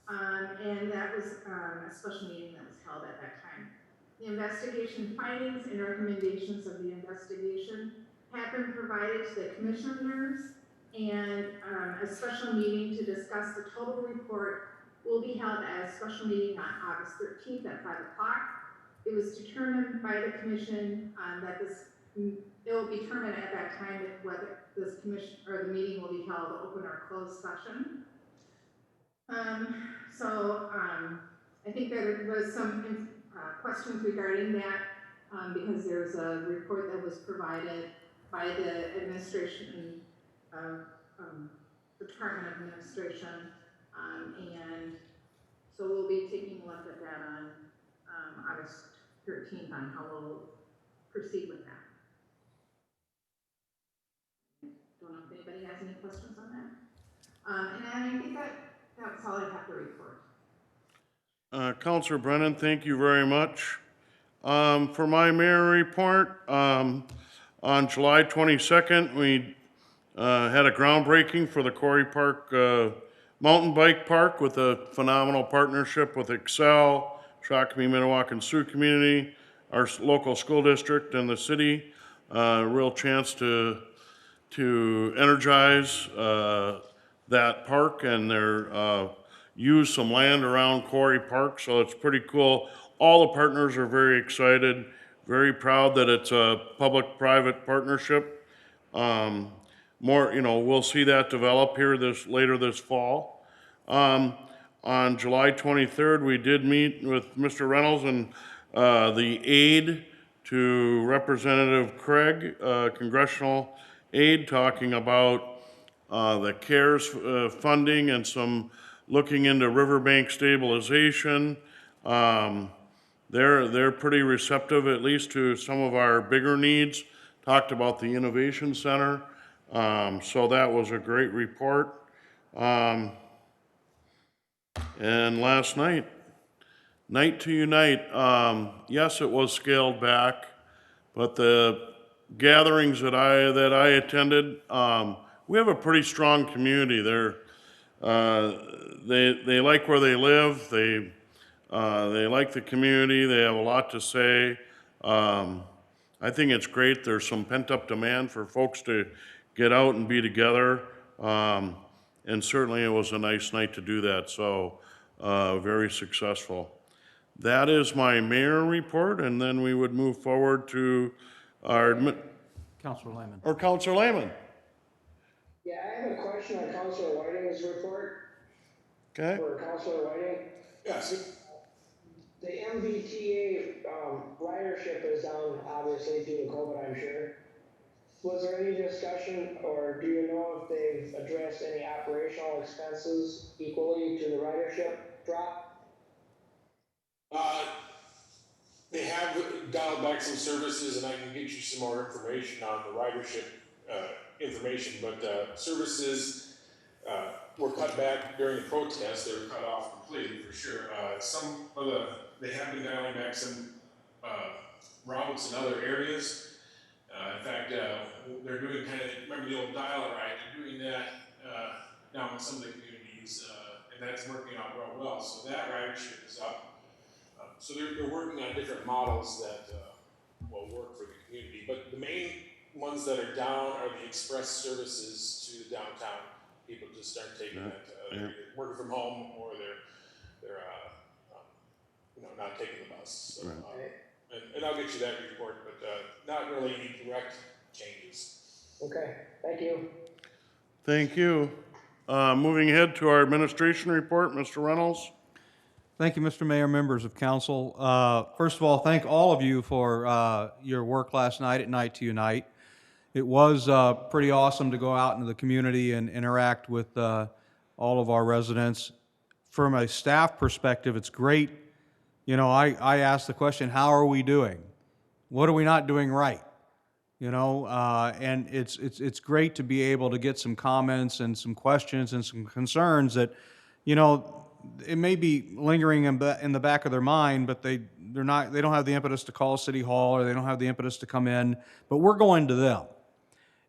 And that was a special meeting that was held at that time. The investigation findings and recommendations of the investigation have been provided to the commissioners, and a special meeting to discuss the total report will be held at a special meeting on August 13th at 5 o'clock. It was determined by the commission that it will be determined at that time whether this commission or the meeting will be held open or closed session. I think there was some questions regarding that because there's a report that was provided by the administration, Department of Administration, and so we'll be taking a look at that on August 13th on how we'll proceed with that. Don't know if anybody has any questions on that. And I think that's all I have to report. Counselor Brennan, thank you very much. For my mayor report, on July 22nd, we had a groundbreaking for the Quarry Park Mountain Bike Park with a phenomenal partnership with Excel, Shakopee, Minnewacan Sioux community, our local school district, and the city. Real chance to energize that park, and they're use some land around Quarry Park, so it's pretty cool. All the partners are very excited, very proud that it's a public-private partnership. We'll see that develop here later this fall. On July 23rd, we did meet with Mr. Reynolds and the aide to Representative Craig, congressional aide, talking about the CARES funding and some looking into riverbank stabilization. They're pretty receptive, at least to some of our bigger needs. Talked about the Innovation Center. So that was a great report. And last night, Night to Unite, yes, it was scaled back, but the gatherings that I attended, we have a pretty strong community. They like where they live. They like the community. They have a lot to say. I think it's great. There's some pent-up demand for folks to get out and be together. And certainly it was a nice night to do that. So very successful. That is my mayor report, and then we would move forward to our Councilor Lehman. or Councilor Lehman. Yeah, I have a question on Councilor Whiting's report. Okay. For Councilor Whiting. Yes. The MBTA, ridership is down obviously due to COVID, I'm sure. Was there any discussion, or do you know if they've addressed any operational expenses equally to the ridership drop? They have dialed back some services, and I can get you some more information on the ridership information, but services were cut back during the protest. They were cut off completely for sure. They have been dialing back some routes in other areas. In fact, they're doing kind of, remember the old dial-a-ride, they're doing that now in some of the communities, and that's working out real well. So that ridership is up. So they're working on different models that will work for the community. But the main ones that are down are the express services to the downtown. People just aren't taking that. They're either working from home or they're not taking the bus. So, and I'll get you that report, but not really any direct changes. Okay, thank you. Thank you. Moving ahead to our administration report, Mr. Reynolds. Thank you, Mr. Mayor, members of council. First of all, thank all of you for your work last night at Night to Unite. It was pretty awesome to go out into the community and interact with all of our residents. From a staff perspective, it's great. You know, I asked the question, how are we doing? What are we not doing right? You know, and it's great to be able to get some comments and some questions and some concerns that, you know, it may be lingering in the back of their mind, but they don't have the impetus to call City Hall, or they don't have the impetus to come in, but we're going to them.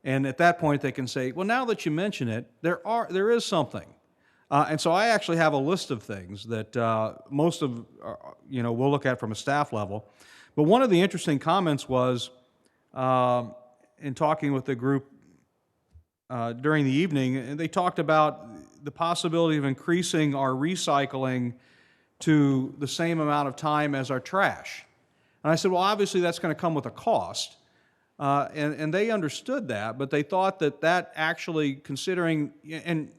And at that point, they can say, well, now that you mention it, there is something. And so I actually have a list of things that most of, we'll look at from a staff level. But one of the interesting comments was, in talking with the group during the evening, and they talked about the possibility of increasing our recycling to the same amount of time as our trash. And I said, well, obviously that's going to come with a cost. And they understood that, but they thought that actually, considering, and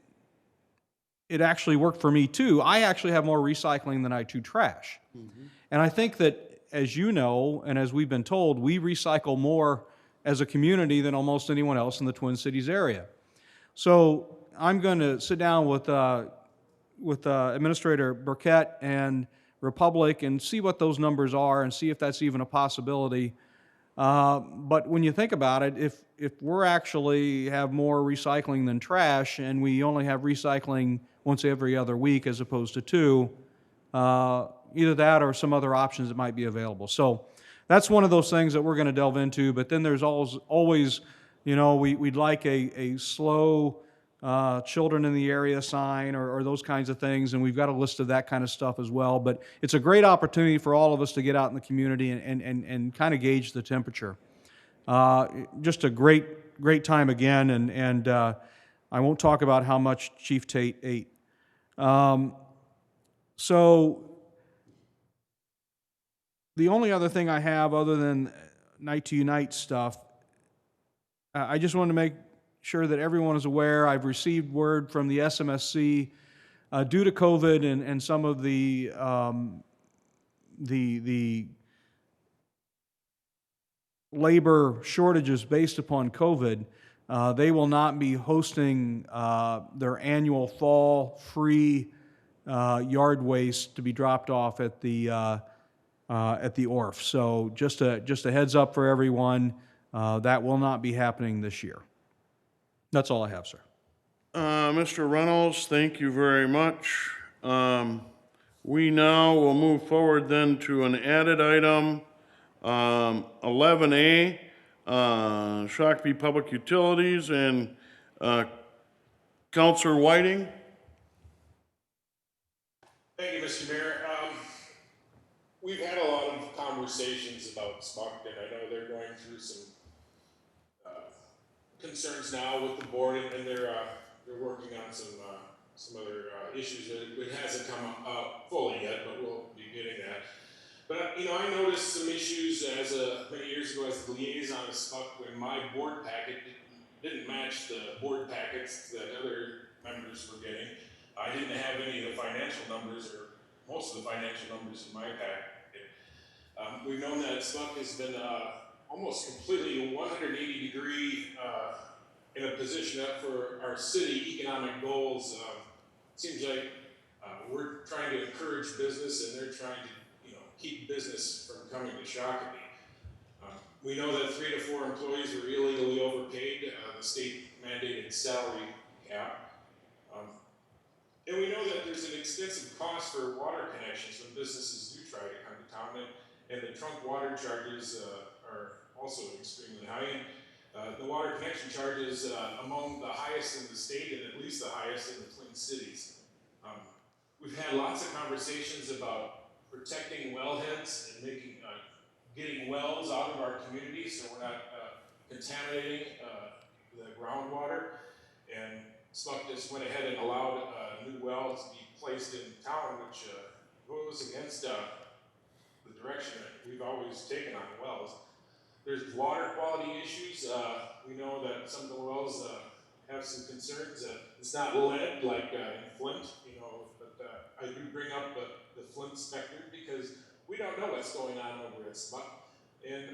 it actually worked for me too, I actually have more recycling than I do trash. Mm-hmm. And I think that, as you know, and as we've been told, we recycle more as a community than almost anyone else in the Twin Cities area. So I'm going to sit down with Administrator Burkett and Republic and see what those numbers are and see if that's even a possibility. But when you think about it, if we're actually have more recycling than trash and we only have recycling once every other week as opposed to two, either that or some other options that might be available. So that's one of those things that we're going to delve into. But then there's always, we'd like a slow children in the area sign or those kinds of things, and we've got a list of that kind of stuff as well. But it's a great opportunity for all of us to get out in the community and kind of gauge the temperature. Just a great time again, and I won't talk about how much Chief Tate ate. So the only other thing I have other than Night to Unite stuff, I just want to make sure that everyone is aware. I've received word from the SMSC due to COVID and some of the labor shortages based upon COVID. They will not be hosting their annual fall free yard waste to be dropped off at the ORF. So just a heads up for everyone, that will not be happening this year. That's all I have, sir. Mr. Reynolds, thank you very much. We now will move forward then to an added item, 11A, Shakopee Public Utilities, and Councilor Whiting. Thank you, Mr. Mayor. We've had a lot of conversations about SMUC, and I know they're going through some concerns now with the board, and they're working on some other issues. It hasn't come out fully yet, but we'll be getting that. But I noticed some issues many years ago as the liaison of SMUC when my board packet didn't match the board packets that other members were getting. I didn't have any of the financial numbers or most of the financial numbers in my packet. We've known that Sept has been almost completely 180-degree in a position up for our city economic goals. Seems like we're trying to encourage business, and they're trying to, keep business from coming to Shakopee. We know that 3 to 4 employees were illegally overpaid, the state mandated salary cap. And we know that there's an extensive cost for water connections when businesses do try to come to town, and the trunk water charges are also extremely high. And the water connection charge is among the highest in the state and at least the highest in the Twin Cities. We've had lots of conversations about protecting wellheads and getting wells out of our community so we're not contaminating the groundwater. And Sept just went ahead and allowed new wells to be placed in town, which goes against the direction that we've always taken on wells. There's water quality issues. We know that some of the wells have some concerns. It's not lead like in Flint, but I do bring up the Flint specter because we don't know what's going on over at Sept. And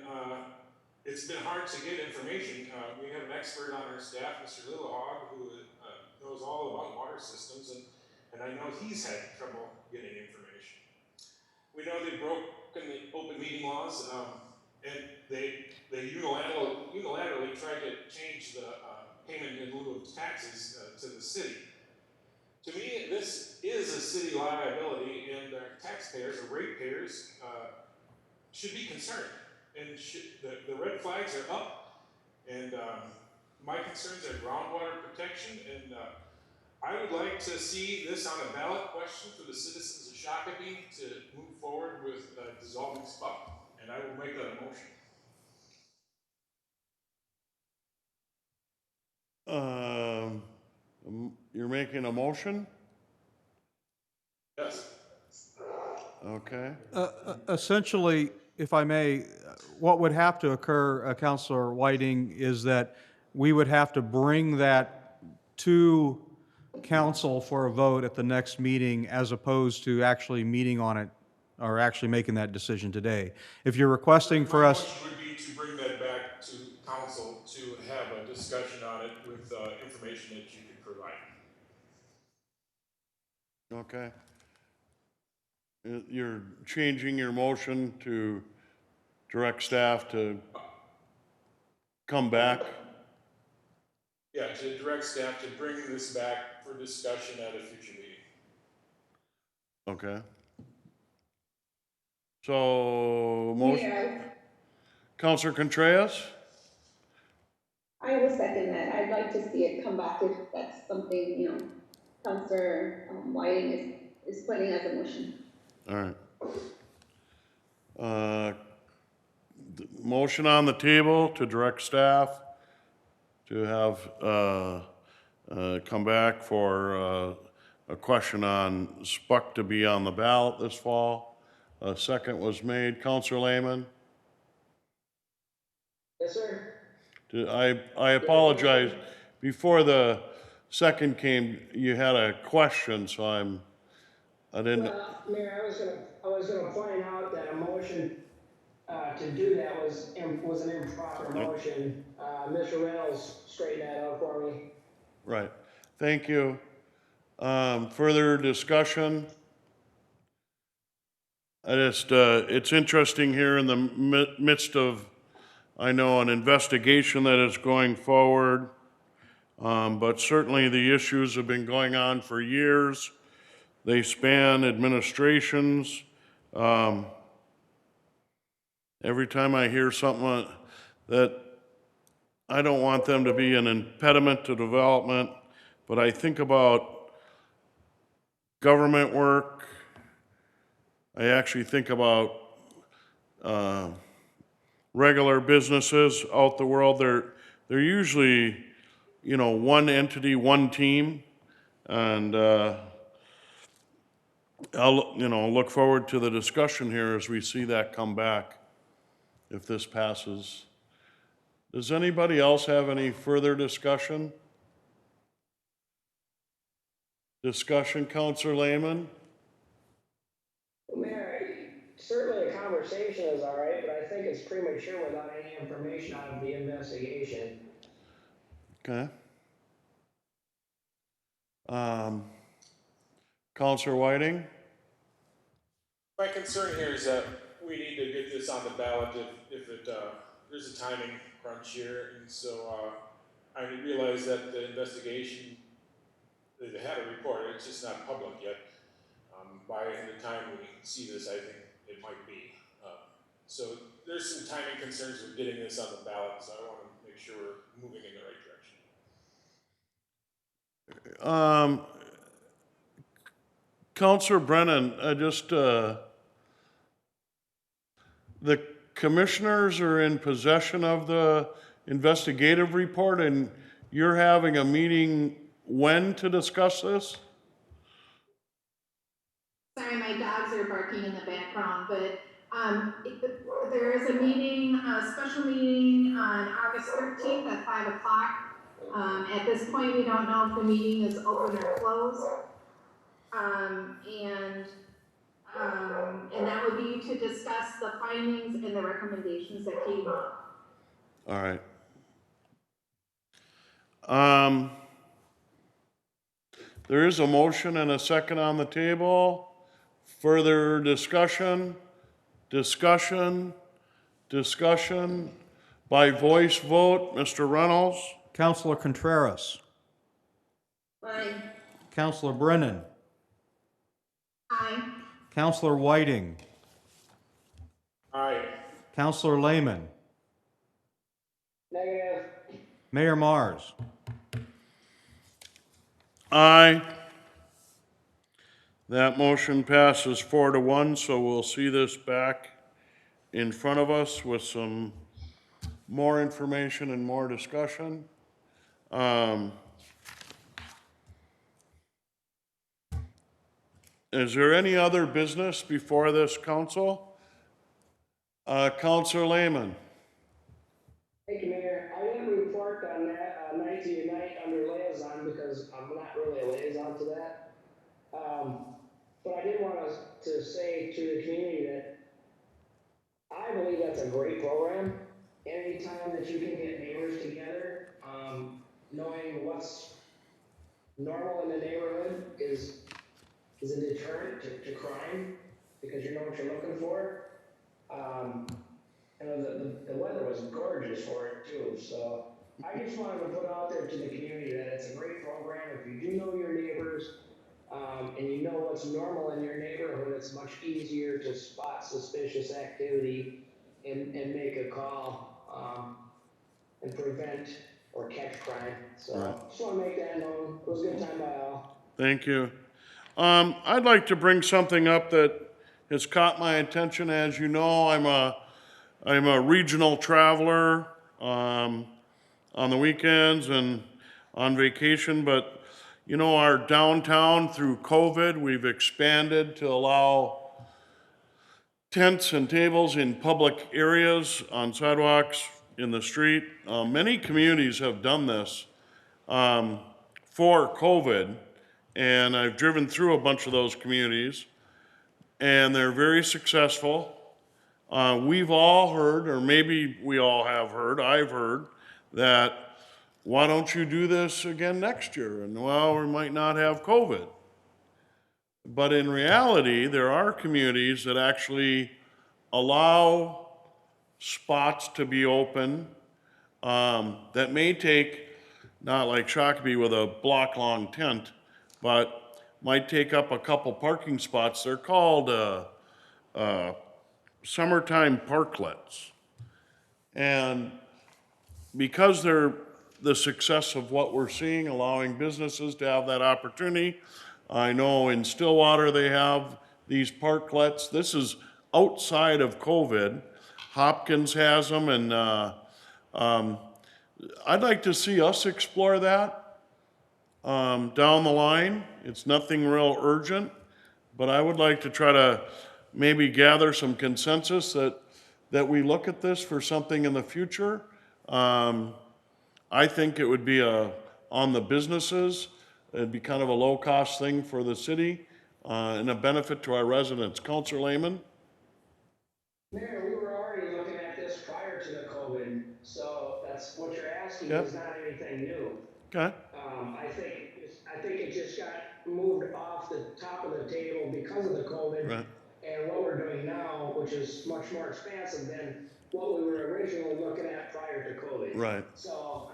it's been hard to get information. We have an expert on our staff, Mr. Hog, who knows all about water systems, and I know he's had trouble getting information. We know they've broken the open meeting laws, and they unilaterally tried to change the payment in lieu of taxes to the city. To me, this is a city liability, and our taxpayers, or ratepayers, should be concerned. And the red flags are up, and my concerns are groundwater protection, and I would like to see this on a ballot question for the citizens of Shakopee to move forward with dissolving Sept, and I will make that a motion. You're making a motion? Yes. Okay. Essentially, if I may, what would have to occur, Councilor Whiting, is that we would have to bring that to council for a vote at the next meeting as opposed to actually meeting on it or actually making that decision today. If you're requesting for us... My motion would be to bring that back to council to have a discussion on it with information that you could provide. Okay. You're changing your motion to direct staff to come back? Yeah, to direct staff to bring this back for discussion at a future meeting. Okay. So, motion, Mayor, Councilor Contreras? I will second that. I'd like to see it come back if that's something, Councilor Whiting is putting as a motion. All right. The motion on the table to direct staff to have come back for a question on Sept to be on the ballot this fall. A second was made. Councilor Lehman? Yes, sir. I apologize. Before the second came, you had a question, so I didn't. Well, Mayor, I was gonna point out that a motion to do that was an improper motion. Mr. Reynolds straightened that out for me. Right. Thank you. Further discussion? It's interesting here in the midst of, I know, an investigation that is going forward, but certainly the issues have been going on for years. They span administrations. Every time I hear something that I don't want them to be an impediment to development, but I think about government work. I actually think about regular businesses out the world. They're usually, one entity, one team, and I'll, look forward to the discussion here as we see that come back if this passes. Does anybody else have any further discussion? Councilor Lehman? certainly a conversation is all right, but I think it's premature without any information out of the investigation. Okay. Counselor Whiting? My concern here is that we need to get this on the ballot if there's a timing crunch here, and so, I realize that the investigation, they had a report, it's just not public yet. By the time we see this, I think it might be. So there's some timing concerns with getting this on the ballot, so I want to make sure we're moving in the right direction. Counselor Brennan, the commissioners are in possession of the investigative report, and you're having a meeting when to discuss this? Sorry, my dogs are barking in the background, but there is a meeting, a special meeting on August 13th at 5 o'clock. At this point, we don't know if the meeting is open or closed. And that would be to discuss the findings and the recommendations that came up. All right. There is a motion and a second on the table. Further discussion? Discussion? Discussion? By voice vote, Mr. Reynolds? Counselor Contreras. Aye. Counselor Brennan. Aye. Counselor Whiting. Aye. Counselor Lehman. Negative. Mayor Mars. Aye. That motion passes 4-1, so we'll see this back in front of us with some more information and more discussion. Is there any other business before this council? Counselor Lehman. Thank you, Mayor. I didn't report on that night to unite under liaison because I'm not really a liaison to that. But I did want to say to the community that I believe that's a great program. Anytime that you can get neighbors together, knowing what's normal in the neighborhood is a deterrent to crime because you know what you're looking for. And the weather was gorgeous for it too. So I just wanted to put out there to the community that it's a great program. If you do know your neighbors, and you know what's normal in your neighborhood, it's much easier to spot suspicious activity and make a call, and prevent or catch crime. So Right. just want to make that known. It was a good time by all. Thank you. I'd like to bring something up that has caught my attention. As you know, I'm a regional traveler on the weekends and on vacation, but you know, our downtown through COVID, we've expanded to allow tents and tables in public areas, on sidewalks, in the street. Many communities have done this for COVID, and I've driven through a bunch of those communities, and they're very successful. We've all heard, or maybe we all have heard, I've heard, that why don't you do this again next year? And well, we might not have COVID. But in reality, there are communities that actually allow spots to be open that may take, not like Shakopee with a block-long tent, but might take up a couple parking spots. They're called summertime parklets. And because they're the success of what we're seeing, allowing businesses to have that opportunity, I know in Stillwater they have these parklets. This is outside of COVID. Hopkins has them, and I'd like to see us explore that down the line. It's nothing real urgent, but I would like to try to maybe gather some consensus that we look at this for something in the future. I think it would be on the businesses. It'd be kind of a low-cost thing for the city and a benefit to our residents. Councilor Lehman? Mayor, we were already looking at this prior to the COVID, so that's what you're asking Yep. is not anything new. Okay, I think it just got moved off the top of the table because of the COVID. right, And what we're doing now, which is much more expansive than what we were originally looking at prior to COVID. right. So,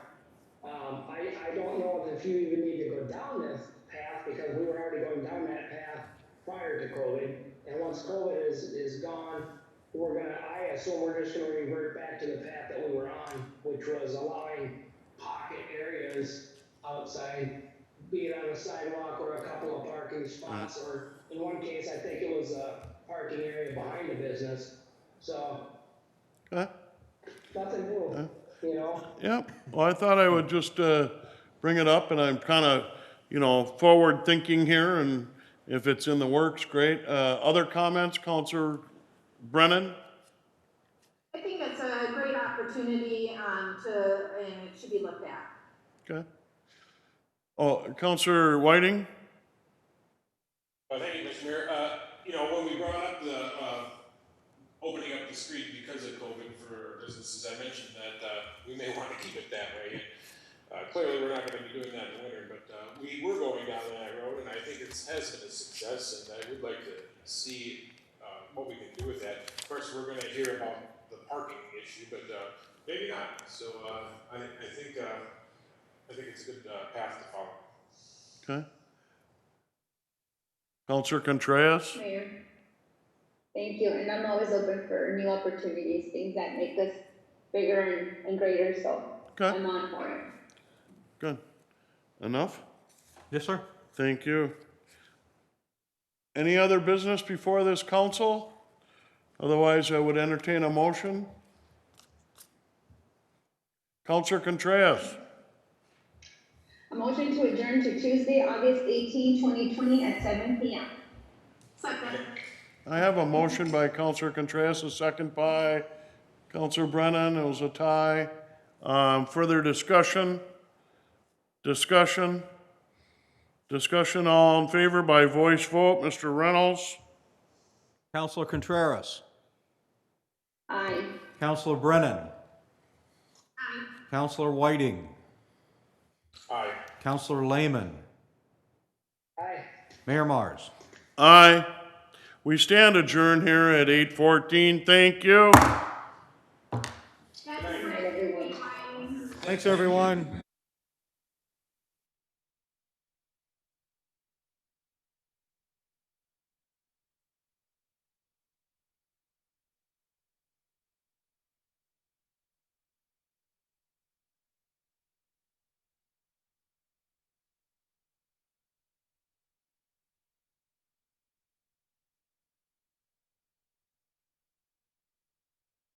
I don't know if you even need to go down this path because we were already going down that path prior to COVID. And once COVID is gone, I assume we're just gonna revert back to the path that we were on, which was allowing pocket areas outside, be it on the sidewalk or a couple of parking spots, or in one case, I think it was a parking area behind the business. So, Okay, nothing new, you know? yep. Well, I thought I would just bring it up, and I'm kind of, forward thinking here, and if it's in the works, great. Other comments, Counselor Brennan? I think it's a great opportunity, and it should be looked at. Okay. Oh, Counselor Whiting? Thank you, Mr. Mayor. When we brought up the opening up the street because of COVID for businesses, I mentioned that we may want to keep it that way. Clearly, we're not going to be doing that in the winter, but we were going down that road, and I think it has been a success, and I would like to see what we can do with that. Of course, we're going to hear about the parking issue, but maybe not. So I think it's a good path to follow. Okay. Counselor Contreras? Mayor. Thank you, and I'm always open for new opportunities, things that make us bigger and greater, so Okay. I'm on for it. Good. Enough? Yes, sir. Thank you. Any other business before this council? Otherwise, I would entertain a motion. Counselor Contreras? A motion to adjourn to Tuesday, August 18, 2020 at 7 p.m. Second. I have a motion by Counselor Contreras, a second by Counselor Brennan. It was a tie. Further discussion? Discussion? Discussion, all in favor by voice vote. Mr. Reynolds? Counselor Contreras. Aye. Counselor Brennan. Aye. Counselor Whiting. Aye. Counselor Lehman. Aye. Mayor Mars. Aye. We stand adjourned here at 8:14. Thank you. Happy birthday, Ryan. Thanks, everyone.